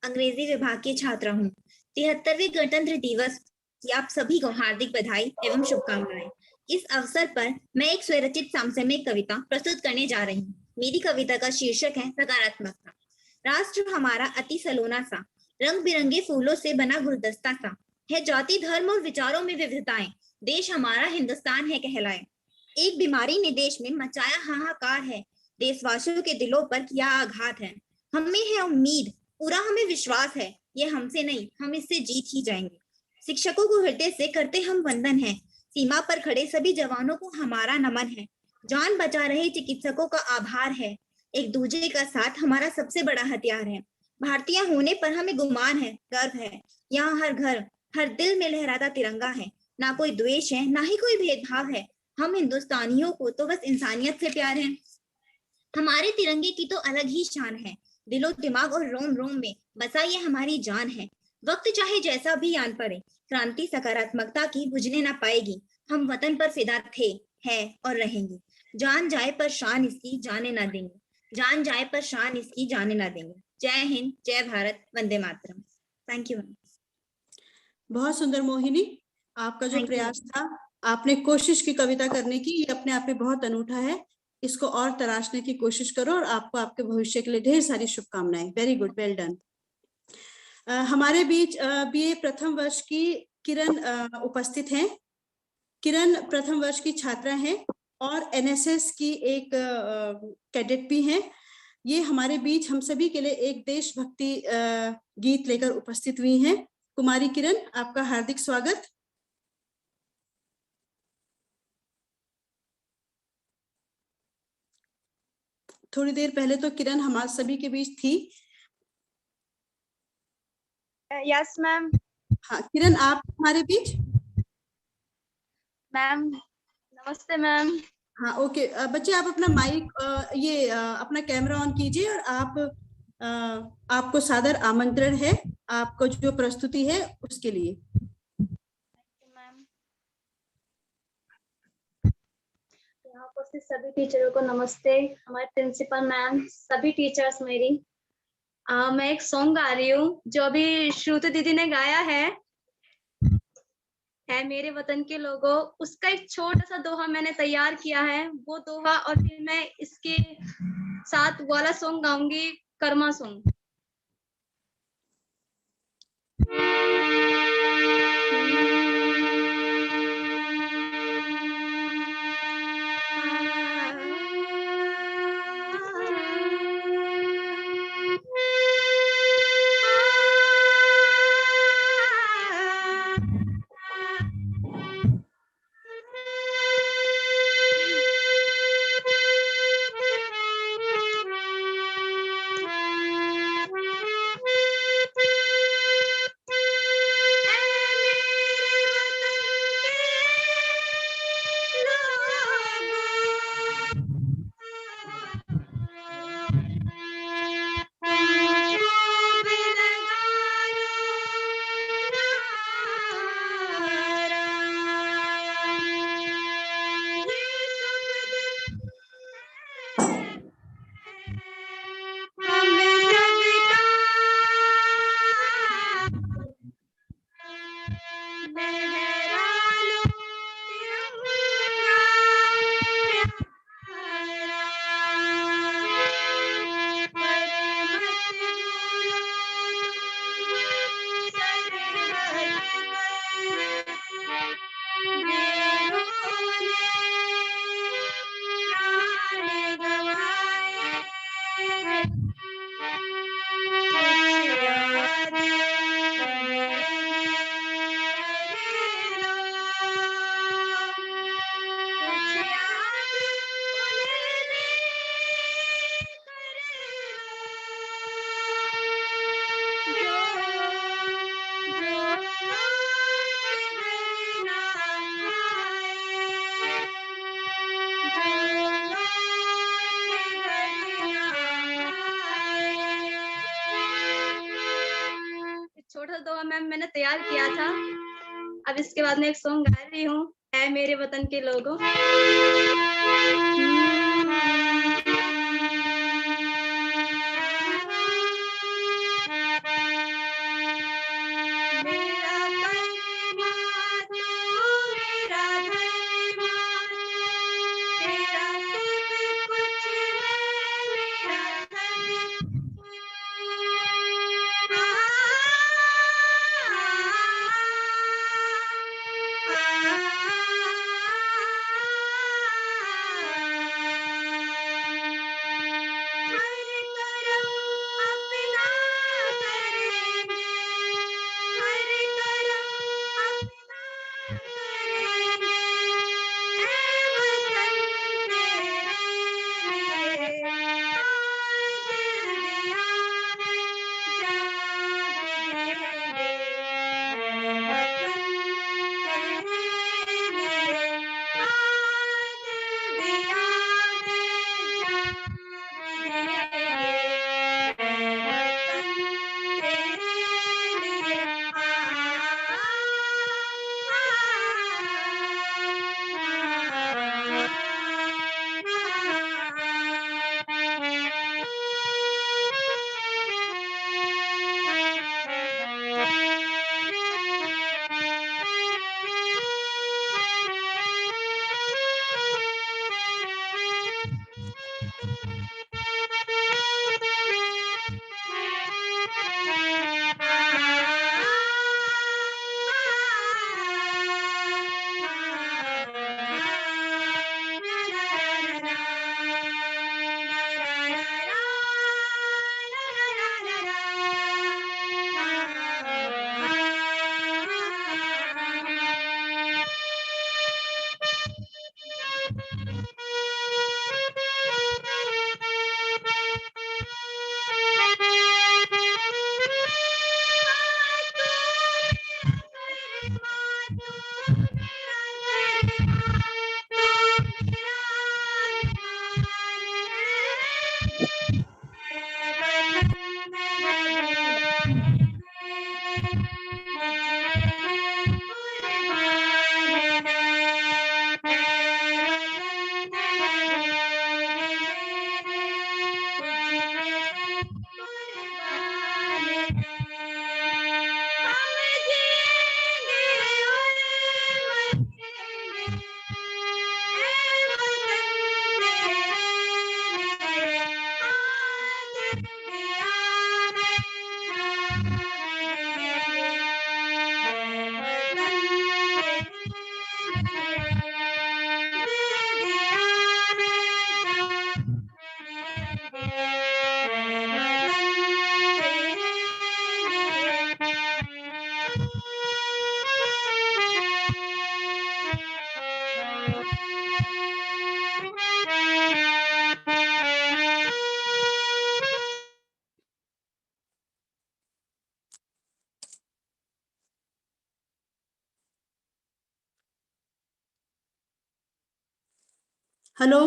अंग्रेजी विभाग की छात्रा हूँ। 73वें गणतंत्र दिवस की आप सभी को हार्दिक बधाई एवं शुभकामनाएं। इस अवसर पर मैं एक स्वरचित समसामयिक कविता प्रस्तुत करने जा रही हूँ। मेरी कविता का शीर्षक है सकारात्मकता। राष्ट्र हमारा अति सलोना सा, रंग बिरंगे फूलों से बना गुलदस्ता सा है, जाति धर्म और विचारों में विविधताएं, देश हमारा हिंदुस्तान है कहलाए। एक बीमारी ने देश में मचाया हाहाकार है, देशवासियों के दिलों पर किया आघात है। हमें है उम्मीद, पूरा हमें विश्वास है, ये हमसे नहीं हम इससे जीत ही जाएंगे। शिक्षकों को हृदय से करते हम वंदन है, सीमा पर खड़े सभी जवानों को हमारा नमन है। जान बचा रहे चिकित्सकों का आभार है, एक दूसरे का साथ हमारा सबसे बड़ा हथियार है। भारतीय होने पर हमें गुमान है, गर्व है, यहाँ हर घर हर दिल में लहराता तिरंगा है। ना कोई द्वेष है, ना ही कोई भेदभाव है, हम हिंदुस्तानियों को तो बस इंसानियत से प्यार है। हमारे तिरंगे की तो अलग ही शान है, दिलो दिमाग और रोम रोम में बसा ये हमारी जान है। वक्त चाहे जैसा भी आन पड़े, क्रांति सकारात्मकता की बुझने ना पाएगी। हम वतन पर फिदा थे, है और रहेंगे। जान जाए पर शान इसकी जाने ना देंगे, जान जाए पर शान इसकी जाने ना देंगे। जय हिंद, जय भारत, वंदे मातरम। Thank you. बहुत सुंदर मोहिनी, आपका जो Thank you. प्रयास था, आपने कोशिश की कविता करने की, ये अपने आप में बहुत अनूठा है। इसको और तराशने की कोशिश करो और आपको आपके भविष्य के लिए ढेर सारी शुभकामनाएं। Very good, well done. हमारे बीच बीए प्रथम वर्ष की किरण उपस्थित हैं। किरण प्रथम वर्ष की छात्रा हैं और एनएसएस की एक कैडेट भी हैं। ये हमारे बीच हम सभी के लिए एक देशभक्ति गीत लेकर उपस्थित हुई हैं। कुमारी किरण, आपका हार्दिक स्वागत। थोड़ी देर पहले तो किरण हमारे सभी के बीच थी। Yes ma'am. हाँ किरण, आप हमारे बीच? मैम नमस्ते मैम। हाँ ओके, बच्चे आप अपना माइक अपना कैमरा ऑन कीजिए और आपको सादर आमंत्रण है आपको जो प्रस्तुति है उसके लिए। यहाँ उपस्थित सभी टीचरों को नमस्ते, हमारे प्रिंसिपल मैम, सभी टीचर्स मेरी। मैं एक सॉन्ग गा रही हूँ जो अभी श्रुति दीदी ने गाया है मेरे वतन के लोगों। उसका एक छोटा सा दोहा मैंने तैयार किया है, वो दोहा और फिर मैं इसके साथ वाला सॉन्ग गाऊंगी, कर्मा सॉन्ग। छोटा सा दोहा मैम मैंने तैयार किया था। अब इसके बाद मैं एक सॉन्ग गा रही हूँ, ऐ मेरे वतन के लोगों। हेलो,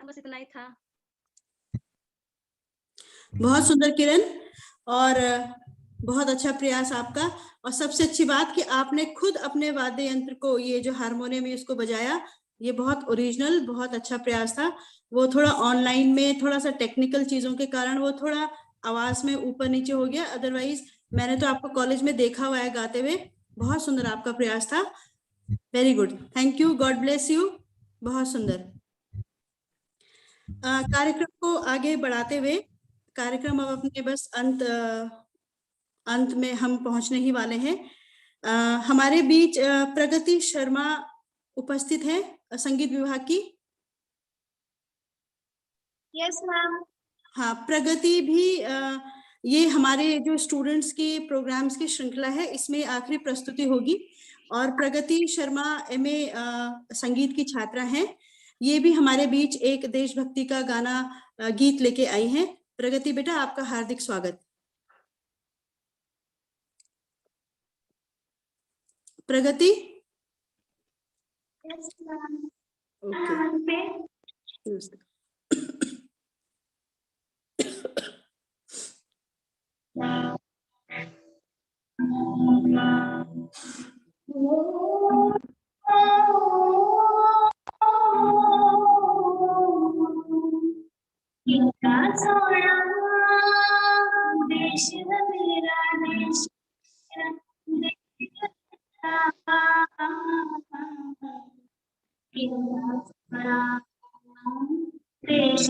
बस इतना ही था। बहुत सुंदर किरण, और बहुत अच्छा प्रयास आपका। और सबसे अच्छी बात कि आपने खुद अपने वाद्य यंत्र को, ये जो हारमोनियम है, इसको बजाया। ये बहुत ओरिजिनल, बहुत अच्छा प्रयास था। वो थोड़ा ऑनलाइन में थोड़ा सा टेक्निकल चीजों के कारण वो थोड़ा आवाज में ऊपर नीचे हो गया, अदरवाइज मैंने तो आपको कॉलेज में देखा हुआ है गाते हुए। बहुत सुंदर आपका प्रयास था, very good, thank you, God bless you, बहुत सुंदर। कार्यक्रम को आगे बढ़ाते हुए, कार्यक्रम अब अपने बस अंत में हम पहुंचने ही वाले हैं। हमारे बीच प्रगति शर्मा उपस्थित है, संगीत विभाग की। Yes ma'am. हाँ, प्रगति भी ये हमारे जो स्टूडेंट्स के प्रोग्राम्स की श्रृंखला है, इसमें आखिरी प्रस्तुति होगी। और प्रगति शर्मा MA संगीत की छात्रा हैं। ये भी हमारे बीच एक देशभक्ति का गाना गीत लेके आई हैं। प्रगति बेटा, आपका हार्दिक स्वागत। प्रगति, यस मैम। ओके, इनका सोना देश है मेरा देश, इनका सोना देश देश।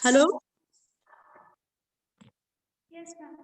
Hello, yes ma'am.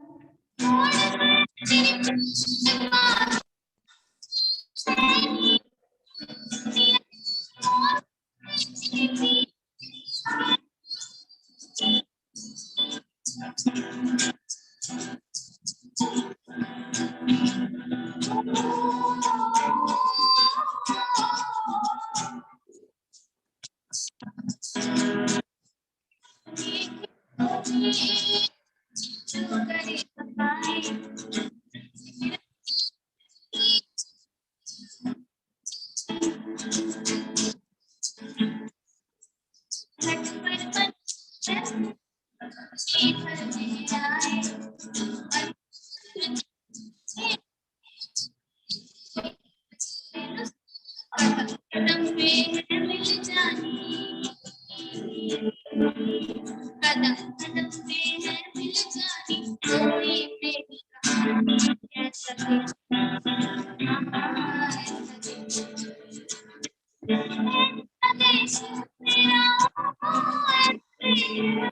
बहुत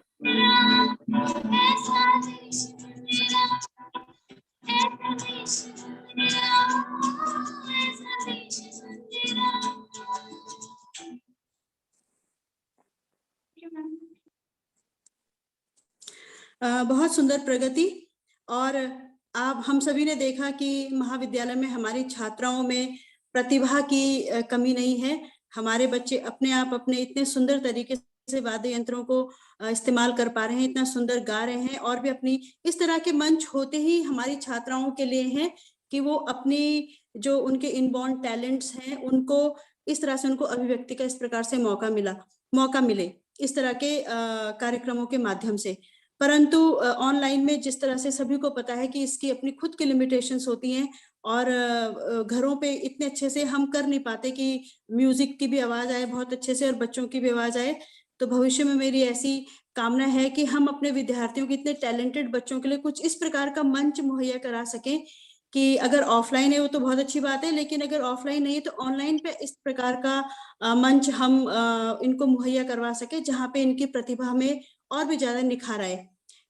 सुंदर प्रगति। और आप हम सभी ने देखा कि महाविद्यालय में हमारी छात्राओं में प्रतिभा की कमी नहीं है। हमारे बच्चे अपने आप अपने इतने सुंदर तरीके से वाद्य यंत्रों को इस्तेमाल कर पा रहे हैं, इतना सुंदर गा रहे हैं, और भी अपनी इस तरह के मंच होते ही हमारी छात्राओं के लिए हैं कि वो अपनी जो उनके इनबॉर्न टैलेंट्स हैं उनको इस तरह से उनको अभिव्यक्ति का इस प्रकार से मौका मिले इस तरह के कार्यक्रमों के माध्यम से। परंतु ऑनलाइन में जिस तरह से सभी को पता है कि इसकी अपनी खुद की लिमिटेशंस होती हैं और घरों पे इतने अच्छे से हम कर नहीं पाते कि म्यूजिक की भी आवाज आए बहुत अच्छे से और बच्चों की भी आवाज आए। तो भविष्य में मेरी ऐसी कामना है कि हम अपने विद्यार्थियों के इतने टैलेंटेड बच्चों के लिए कुछ इस प्रकार का मंच मुहैया करा सकें कि अगर ऑफलाइन है वो तो बहुत अच्छी बात है, लेकिन अगर ऑफलाइन नहीं है तो ऑनलाइन पे इस प्रकार का मंच हम इनको मुहैया करवा सके जहाँ पे इनकी प्रतिभा में और भी ज्यादा निखार आए।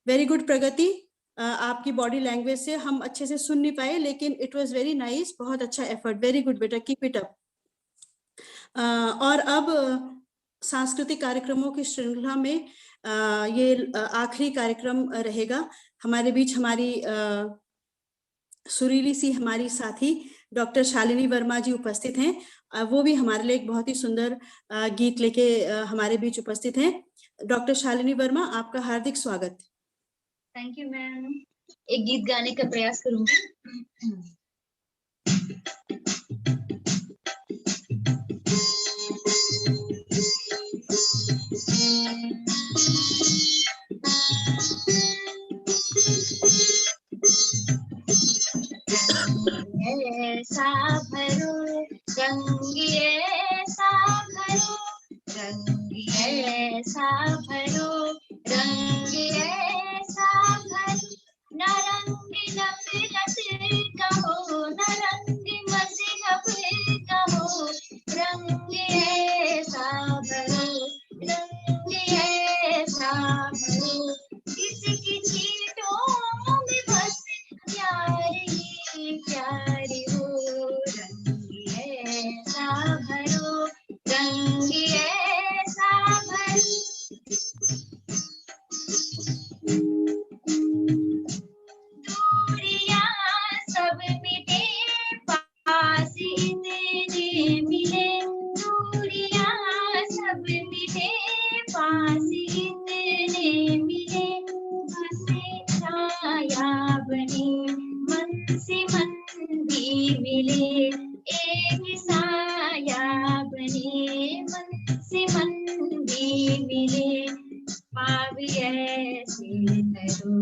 वेरी गुड प्रगति। आपकी बॉडी लैंग्वेज से हम अच्छे से सुन नहीं पाए, लेकिन इट वाज वेरी नाइस, बहुत अच्छा एफर्ट, वेरी गुड बेटा, कीप इट अप। और अब सांस्कृतिक कार्यक्रमों की श्रृंखला में ये आखिरी कार्यक्रम रहेगा। हमारे बीच हमारी सुरीली सी हमारी साथी डॉक्टर शालिनी वर्मा जी उपस्थित हैं। वो भी हमारे लिए एक बहुत ही सुंदर गीत लेके हमारे बीच उपस्थित हैं। डॉक्टर शालिनी वर्मा, आपका हार्दिक स्वागत। Thank you ma'am. एक गीत गाने का प्रयास करूंगी। ऐसा भरो रंग ऐसा भरो रंग ऐसा भरो रंग ऐसा भरो न रंग नफरत का हो न रंग मजहब का हो रंग ऐसा भरो रंग ऐसा भरो किसी चीटों में बस प्यार ही प्यार हो रंग ऐसा भरो रंग ऐसा भरो दूरियां सब मिटे पास इतने मिले दूरियां सब मिटे पास इतने मिले बसे छाया बनी मन से मन भी मिले एक साया बने मन से मन भी मिले पाव ऐसे धरो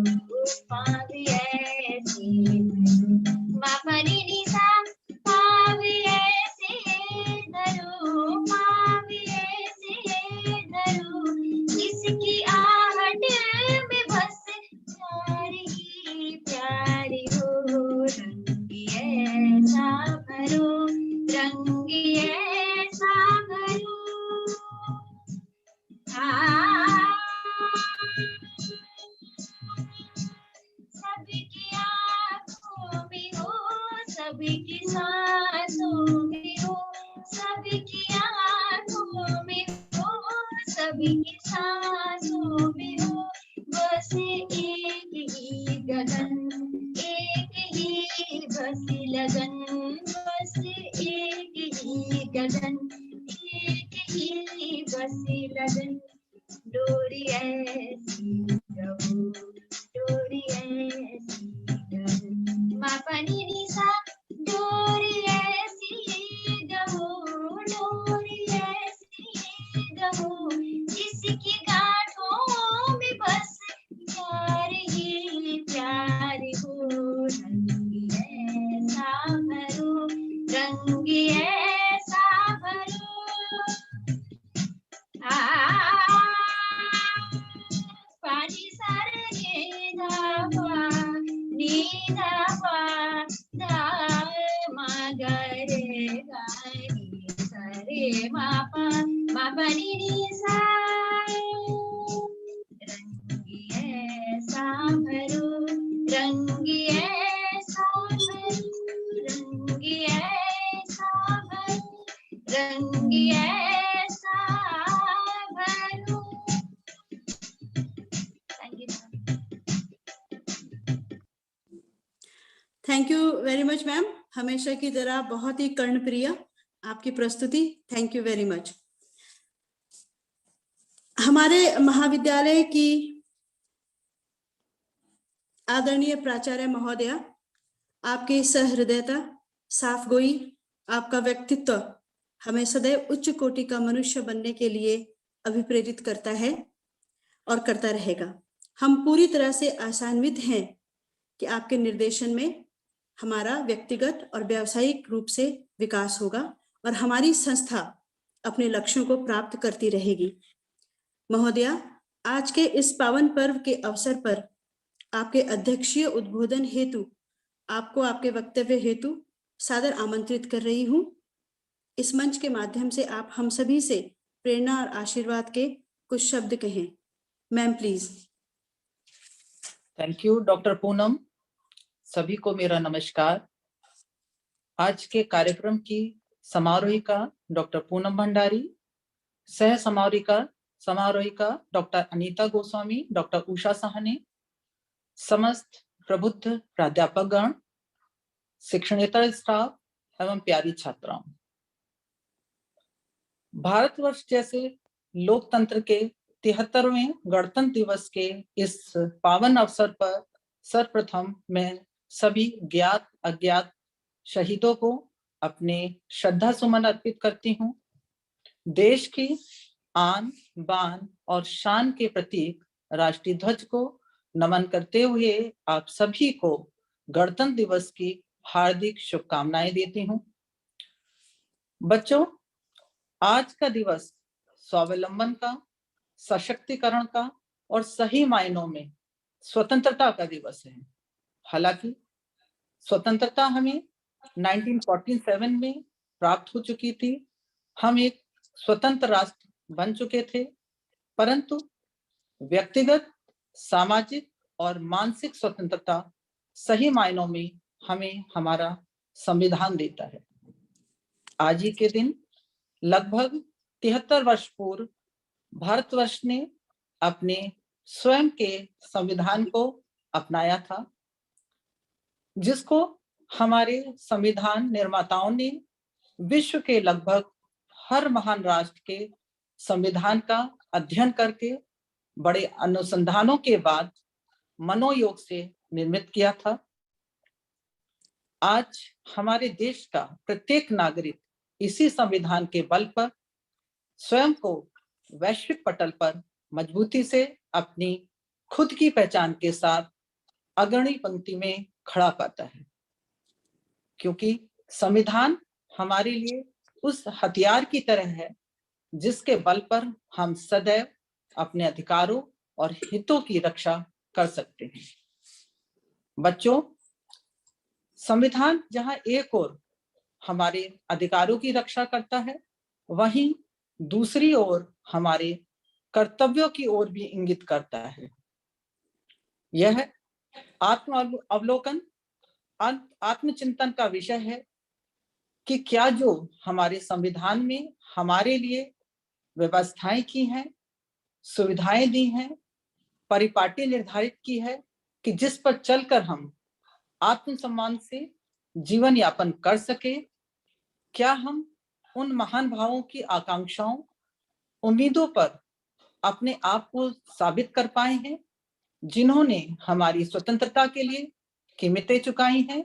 पाव ऐसे धरो मापनी निशा पाव ऐसे धरो पाव ऐसे धरो इसकी आहट में बस प्यार ही प्यार हो रंग ऐसा भरो रंग ऐसा भरो सबकी आँखों में हो सबकी सांसों में हो सबकी आँखों में हो सबकी सांसों में हो बस एक ही गगन एक ही बस लगन बस एक ही गगन एक ही बस लगन डोरी ऐसी रहो डोरी ऐसी रहो मापनी निशा डोरी ऐसी रहो डोरी ऐसी रहो जिसकी गांठों में बस प्यार ही प्यार हो रंग ऐसा भरो रंग ऐसा भरो पानी सारे धावा नीधा पा मा गरे गारी सरे मापा मापनी निशा thank you very much ma'am, हमेशा की तरह बहुत ही कर्णप्रिय आपकी प्रस्तुति, थैंक यू वेरी मच। हमारे महाविद्यालय की आदरणीय प्राचार्य महोदया, आपकी सहृदयता, साफगोई, आपका व्यक्तित्व हमें सदैव उच्च कोटि का मनुष्य बनने के लिए अभिप्रेरित करता है और करता रहेगा। हम पूरी तरह से आशान्वित हैं कि आपके निर्देशन में हमारा व्यक्तिगत और व्यावसायिक रूप से विकास होगा और हमारी संस्था अपने लक्ष्यों को प्राप्त करती रहेगी। महोदया, आज के इस पावन पर्व के अवसर पर आपके अध्यक्षीय उद्बोधन हेतु आपको आपके वक्तव्य हेतु सादर आमंत्रित कर रही हूँ। इस मंच के माध्यम से आप हम सभी से प्रेरणा और आशीर्वाद के कुछ शब्द कहें। Ma'am please. Thank you doctor Poonam. सभी को मेरा नमस्कार। आज के कार्यक्रम की समारोहिका डॉक्टर पूनम भंडारी, सह समारोहिका डॉक्टर अनीता गोस्वामी, डॉक्टर उषा साहनी, समस्त प्रबुद्ध प्राध्यापकगण, शिक्षणेतर स्टाफ एवं प्यारी छात्राओं। भारतवर्ष जैसे लोकतंत्र के 73वें गणतंत्र दिवस के इस पावन अवसर पर सर्वप्रथम मैं सभी ज्ञात अज्ञात शहीदों को अपने श्रद्धा सुमन अर्पित करती हूँ। देश की आन बान और शान के प्रतीक राष्ट्रीय ध्वज को नमन करते हुए आप सभी को गणतंत्र दिवस की हार्दिक शुभकामनाएं देती हूँ। बच्चों, आज का दिवस स्वावलंबन का, सशक्तिकरण का और सही मायनों में स्वतंत्रता का दिवस है। हालांकि स्वतंत्रता हमें 1947 में प्राप्त हो चुकी थी, हम एक स्वतंत्र राष्ट्र बन चुके थे, परंतु व्यक्तिगत, सामाजिक और मानसिक स्वतंत्रता सही मायनों में हमें हमारा संविधान देता है। आज ही के दिन लगभग 73 वर्ष पूर्व भारतवर्ष ने अपने स्वयं के संविधान को अपनाया था, जिसको हमारे संविधान निर्माताओं ने विश्व के लगभग हर महान राष्ट्र के संविधान का अध्ययन करके बड़े अनुसंधानों के बाद मनोयोग से निर्मित किया था। आज हमारे देश का प्रत्येक नागरिक इसी संविधान के बल पर स्वयं को वैश्विक पटल पर मजबूती से अपनी खुद की पहचान के साथ अग्रणी पंक्ति में खड़ा पाता है, क्योंकि संविधान हमारे लिए उस हथियार की तरह है जिसके बल पर हम सदैव अपने अधिकारों और हितों की रक्षा कर सकते हैं। बच्चों, संविधान जहां एक ओर हमारे अधिकारों की रक्षा करता है, वहीं दूसरी ओर हमारे कर्तव्यों की ओर भी इंगित करता है। यह आत्म अवलोकन, आत्मचिंतन का विषय है कि क्या जो हमारे संविधान में हमारे लिए व्यवस्थाएं की हैं, सुविधाएं दी हैं, परिपाटी निर्धारित की है कि जिस पर चलकर हम आत्मसम्मान से जीवन यापन कर सके, क्या हम उन महान भावों की आकांक्षाओं, उम्मीदों पर अपने आप को साबित कर पाए हैं जिन्होंने हमारी स्वतंत्रता के लिए कीमतें चुकाई हैं।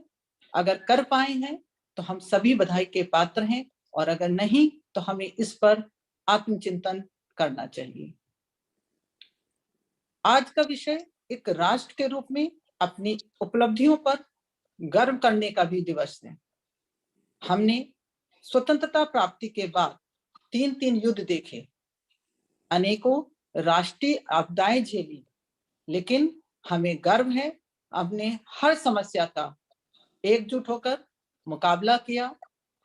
अगर कर पाए हैं तो हम सभी बधाई के पात्र हैं, और अगर नहीं तो हमें इस पर आत्मचिंतन करना चाहिए। आज का विषय एक राष्ट्र के रूप में अपनी उपलब्धियों पर गर्व करने का भी दिवस है। हमने स्वतंत्रता प्राप्ति के बाद 3 युद्ध देखे, अनेकों राष्ट्रीय आपदाएं झेली, लेकिन हमें गर्व है हमने हर समस्या का एकजुट होकर मुकाबला किया,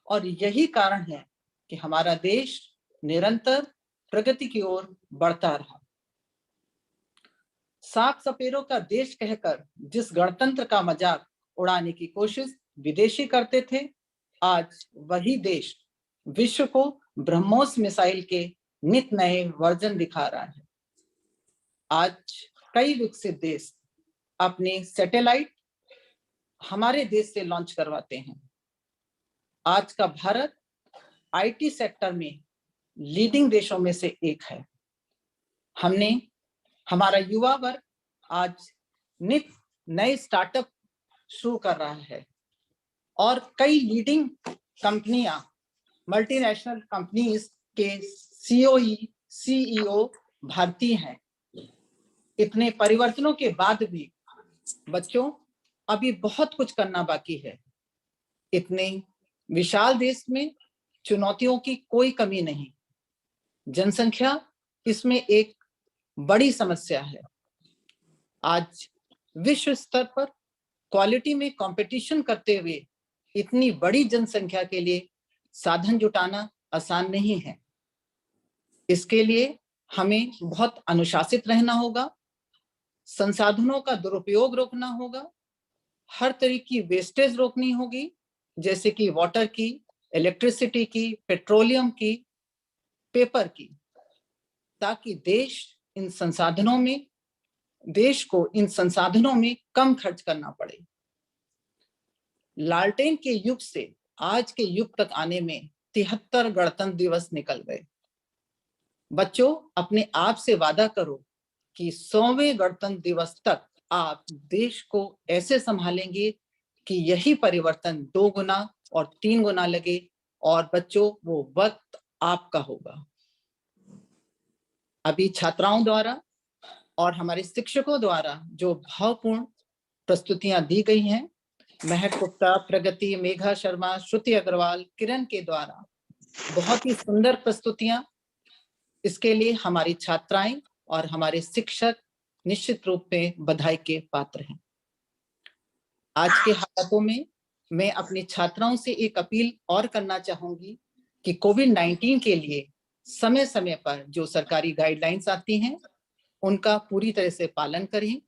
और यही कारण है कि हमारा देश निरंतर प्रगति की ओर बढ़ता रहा। सात सपेरों का देश कहकर जिस गणतंत्र का मजाक उड़ाने की कोशिश विदेशी करते थे, आज वही देश विश्व को ब्रह्मोस मिसाइल के नित नए वर्जन दिखा रहा है। आज कई विकसित देश अपने सैटेलाइट हमारे देश से लॉन्च करवाते हैं। आज का भारत आईटी सेक्टर में लीडिंग देशों में से एक है। हमारा युवा वर्ग आज नित नए स्टार्टअप शुरू कर रहा है और कई लीडिंग कंपनियां, मल्टीनेशनल कंपनीज के सीईओ भारतीय हैं। इतने परिवर्तनों के बाद भी बच्चों अभी बहुत कुछ करना बाकी है। इतने विशाल देश में चुनौतियों की कोई कमी नहीं। जनसंख्या इसमें एक बड़ी समस्या है। आज विश्व स्तर पर क्वालिटी में कंपटीशन करते हुए इतनी बड़ी जनसंख्या के लिए साधन जुटाना आसान नहीं है। इसके लिए हमें बहुत अनुशासित रहना होगा, संसाधनों का दुरुपयोग रोकना होगा, हर तरह की वेस्टेज रोकनी होगी, जैसे कि वाटर की, इलेक्ट्रिसिटी की, पेट्रोलियम की, पेपर की, ताकि देश को इन संसाधनों में कम खर्च करना पड़े। लालटेन के युग से आज के युग तक आने में 73 गणतंत्र दिवस निकल गए। बच्चों, अपने आप से वादा करो कि 100वें गणतंत्र दिवस तक आप देश को ऐसे संभालेंगे कि यही परिवर्तन 2 गुना और 3 गुना लगे और बच्चों वो वक्त आपका होगा। अभी छात्राओं द्वारा और हमारे शिक्षकों द्वारा जो भावपूर्ण प्रस्तुतियां दी गई हैं, महक गुप्ता, प्रगति, मेघा शर्मा, श्रुति अग्रवाल, किरण के द्वारा बहुत ही सुंदर प्रस्तुतियां, इसके लिए हमारी छात्राएं और हमारे शिक्षक निश्चित रूप में बधाई के पात्र हैं। आज के हालातों में मैं अपनी छात्राओं से एक अपील और करना चाहूंगी कि कोविड-19 के लिए समय समय पर जो सरकारी गाइडलाइंस आती हैं उनका पूरी तरह से पालन करें,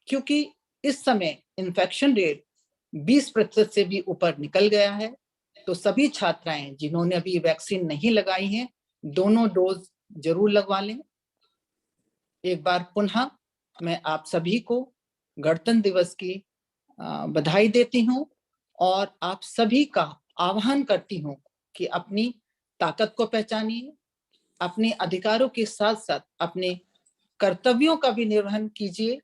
क्योंकि इस समय इन्फेक्शन रेट 20% से भी ऊपर निकल गया है। तो सभी छात्राएं जिन्होंने अभी वैक्सीन नहीं लगाई है, दोनों डोज जरूर लगवा लें। एक बार पुनः मैं आप सभी को गणतंत्र दिवस की बधाई देती हूं और आप सभी का आह्वान करती हूं कि अपनी ताकत को पहचानिए, अपने अधिकारों के साथ साथ अपने कर्तव्यों का भी निर्वहन कीजिए,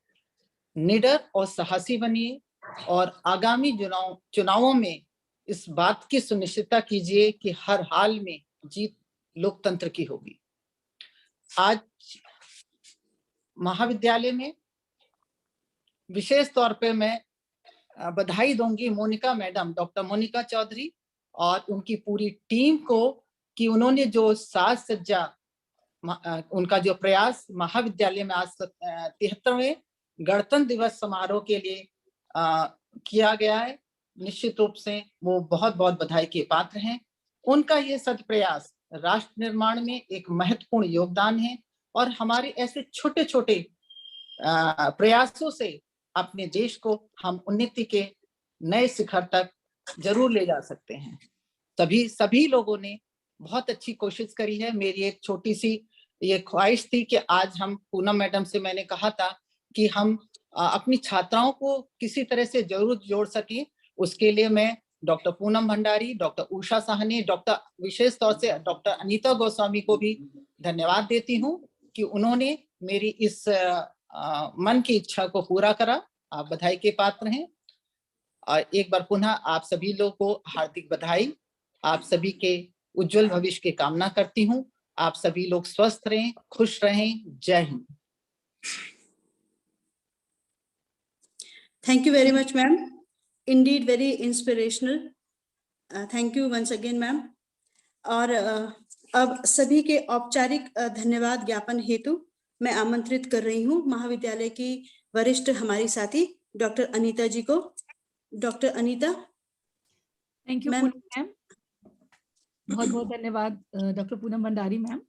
निडर और साहसी बनिए और आगामी चुनावों में इस बात की सुनिश्चितता कीजिए कि हर हाल में जीत लोकतंत्र की होगी। आज महाविद्यालय में विशेष तौर पे मैं बधाई दूंगी मोनिका मैडम, डॉक्टर मोनिका चौधरी और उनकी पूरी टीम को कि उन्होंने जो साज सज्जा, उनका जो प्रयास महाविद्यालय में आज 73वें गणतंत्र दिवस समारोह के लिए किया गया है, निश्चित रूप से वो बहुत बहुत बधाई के पात्र हैं। उनका ये सद प्रयास राष्ट्र निर्माण में एक महत्वपूर्ण योगदान है और हमारे ऐसे छोटे छोटे प्रयासों से अपने देश को हम उन्नति के नए शिखर तक जरूर ले जा सकते हैं। सभी लोगों ने बहुत अच्छी कोशिश करी है। मेरी एक छोटी सी ये ख्वाहिश थी कि आज हम पूनम मैडम से मैंने कहा था कि हम अपनी छात्राओं को किसी तरह से जरूर जोड़ सकें। उसके लिए मैं डॉक्टर पूनम भंडारी, डॉक्टर उषा साहनी, विशेष तौर से डॉक्टर अनीता गोस्वामी को भी धन्यवाद देती हूँ कि उन्होंने मेरी इस मन की इच्छा को पूरा करा। आप बधाई के पात्र हैं और एक बार पुनः आप सभी लोगों को हार्दिक बधाई। आप सभी के उज्जवल भविष्य की कामना करती हूँ। आप सभी लोग स्वस्थ रहें, खुश रहें। जय Hind. Thank you very much, ma'am. Indeed, very inspirational. Thank you once again, ma'am. और अब सभी के औपचारिक धन्यवाद ज्ञापन हेतु मैं आमंत्रित कर रही हूँ महाविद्यालय की वरिष्ठ हमारी साथी डॉक्टर अनीता जी को। Doctor Anita. Thank you ma'am. बहुत बहुत धन्यवाद डॉक्टर पूनम भंडारी मैम।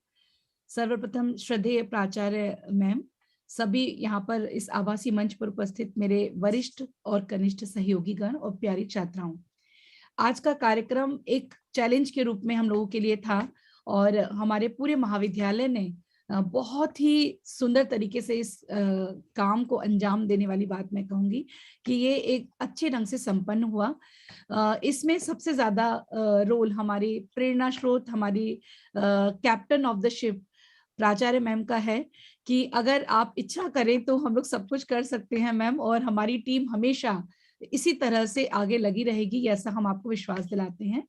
सर्वप्रथम श्रद्धेय प्राचार्य मैम, सभी यहाँ पर इस आभासी मंच पर उपस्थित मेरे वरिष्ठ और कनिष्ठ सहयोगी गण और प्यारी छात्राओं, आज का कार्यक्रम एक चैलेंज के रूप में हम लोगों के लिए था और हमारे पूरे महाविद्यालय ने बहुत ही सुंदर तरीके से इस काम को अंजाम देने वाली बात मैं कहूंगी कि ये एक अच्छे ढंग से संपन्न हुआ। इसमें सबसे ज्यादा रोल हमारी प्रेरणा स्रोत, हमारी कैप्टन ऑफ द शिप प्राचार्य मैम का है कि अगर आप इच्छा करें तो हम लोग सब कुछ कर सकते हैं मैम, और हमारी टीम हमेशा इसी तरह से आगे लगी रहेगी, ऐसा हम आपको विश्वास दिलाते हैं।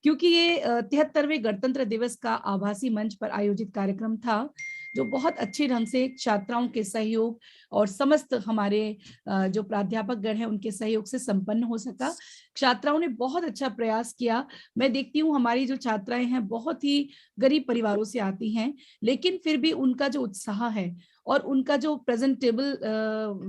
क्योंकि ये 73वें गणतंत्र दिवस का आभासी मंच पर आयोजित कार्यक्रम था, जो बहुत अच्छे ढंग से छात्राओं के सहयोग और समस्त हमारे जो प्राध्यापक गण हैं उनके सहयोग से संपन्न हो सका। छात्राओं ने बहुत अच्छा प्रयास किया। मैं देखती हूँ हमारी जो छात्राएं हैं बहुत ही गरीब परिवारों से आती हैं, लेकिन फिर भी उनका जो उत्साह है और उनका जो प्रेजेंटेबल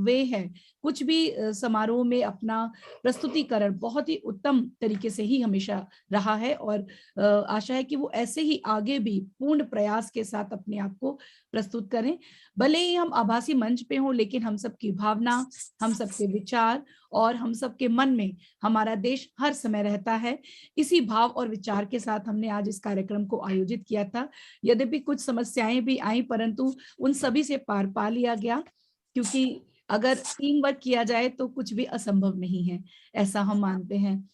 वे है, कुछ भी समारोह में अपना प्रस्तुतिकरण बहुत ही उत्तम तरीके से ही हमेशा रहा है, और आशा है कि वो ऐसे ही आगे भी पूर्ण प्रयास के साथ अपने आप को प्रस्तुत करें। भले ही हम आभासी मंच पे हों, लेकिन हम सबकी भावना, हम सबके विचार और हम सबके मन में हमारा देश हर समय रहता है। इसी भाव और विचार के साथ हमने आज इस कार्यक्रम को आयोजित किया था। यद्यपि कुछ समस्याएं भी आई, परंतु उन सभी से पार पा लिया गया, क्योंकि अगर टीम वर्क किया जाए तो कुछ भी असंभव नहीं है, ऐसा हम मानते हैं।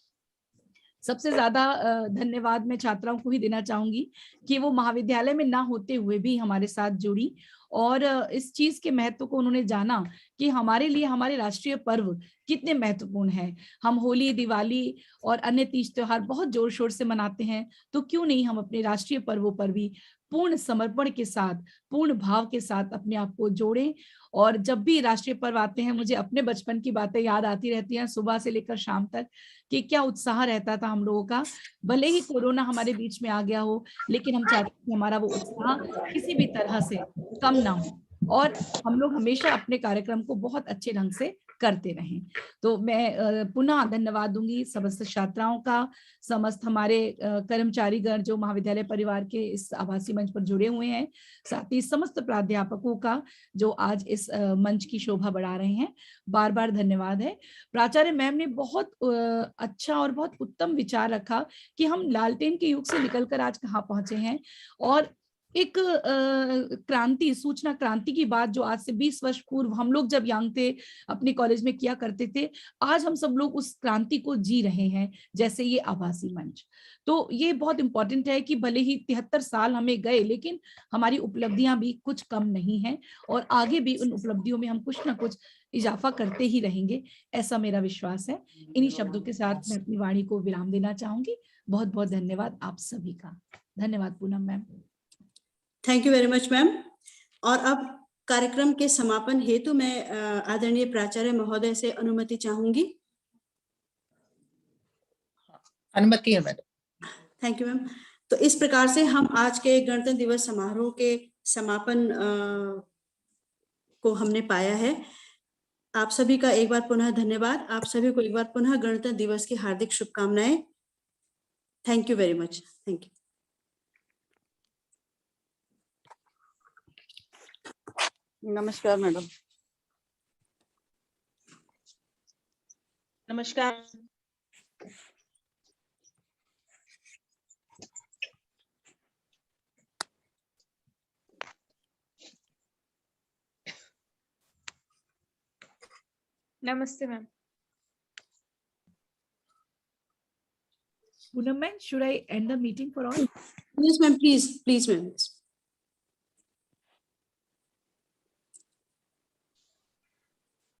सबसे ज्यादा धन्यवाद मैं छात्राओं को ही देना चाहूंगी कि वो महाविद्यालय में ना होते हुए भी हमारे साथ जुड़ी और इस चीज के महत्व को उन्होंने जाना कि हमारे लिए हमारे राष्ट्रीय पर्व कितने महत्वपूर्ण हैं। हम होली, दिवाली और अन्य तीज त्योहार बहुत जोर शोर से मनाते हैं, तो क्यों नहीं हम अपने राष्ट्रीय पर्वों पर भी पूर्ण समर्पण के साथ, पूर्ण भाव के साथ अपने आप को जोड़ें। और जब भी राष्ट्रीय पर्व आते हैं, मुझे अपने बचपन की बातें याद आती रहती हैं, सुबह से लेकर शाम तक, कि क्या उत्साह रहता था हम लोगों का। भले ही कोरोना हमारे बीच में आ गया हो, लेकिन हम चाहते हैं कि हमारा वो उत्साह किसी भी तरह से कम ना हो और हम लोग हमेशा अपने कार्यक्रम को बहुत अच्छे ढंग से करते रहें। तो मैं पुनः धन्यवाद दूंगी समस्त छात्राओं का, समस्त हमारे कर्मचारीगण जो महाविद्यालय परिवार के इस आभासी मंच पर जुड़े हुए हैं, साथ ही समस्त प्राध्यापकों का जो आज इस मंच की शोभा बढ़ा रहे हैं। बार बार धन्यवाद है। प्राचार्य मैम ने बहुत अच्छा और बहुत उत्तम विचार रखा कि हम लालटेन के युग से निकलकर आज कहाँ पहुंचे हैं, और एक क्रांति, सूचना क्रांति की बात जो आज से 20 वर्ष पूर्व हम लोग जब यंग थे अपने कॉलेज में किया करते थे, आज हम सब लोग उस क्रांति को जी रहे हैं, जैसे ये आभासी मंच। तो ये बहुत इंपॉर्टेंट है कि भले ही 73 साल हमें गए, लेकिन हमारी उपलब्धियां भी कुछ कम नहीं है और आगे भी उन उपलब्धियों में हम कुछ ना कुछ इजाफा करते ही रहेंगे, ऐसा मेरा विश्वास है। इन्हीं शब्दों के साथ मैं अपनी वाणी को विराम देना चाहूंगी। बहुत बहुत धन्यवाद आप सभी का। धन्यवाद Poonam ma'am. Thank you very much ma'am. और अब कार्यक्रम के समापन हेतु मैं आदरणीय प्राचार्य महोदय से अनुमति चाहूंगी। अनुमति है मैडम। Thank you ma'am. तो इस प्रकार से हम आज के गणतंत्र दिवस समारोह के समापन को हमने पाया है। आप सभी का एक बार पुनः धन्यवाद। आप सभी को एक बार पुनः गणतंत्र दिवस की हार्दिक शुभकामनाएं। Thank you very much. Thank you. नमस्कार मैडम। नमस्कार। नमस्ते ma'am. Poonam ma'am, should I end the meeting for all? Yes ma'am, please ma'am.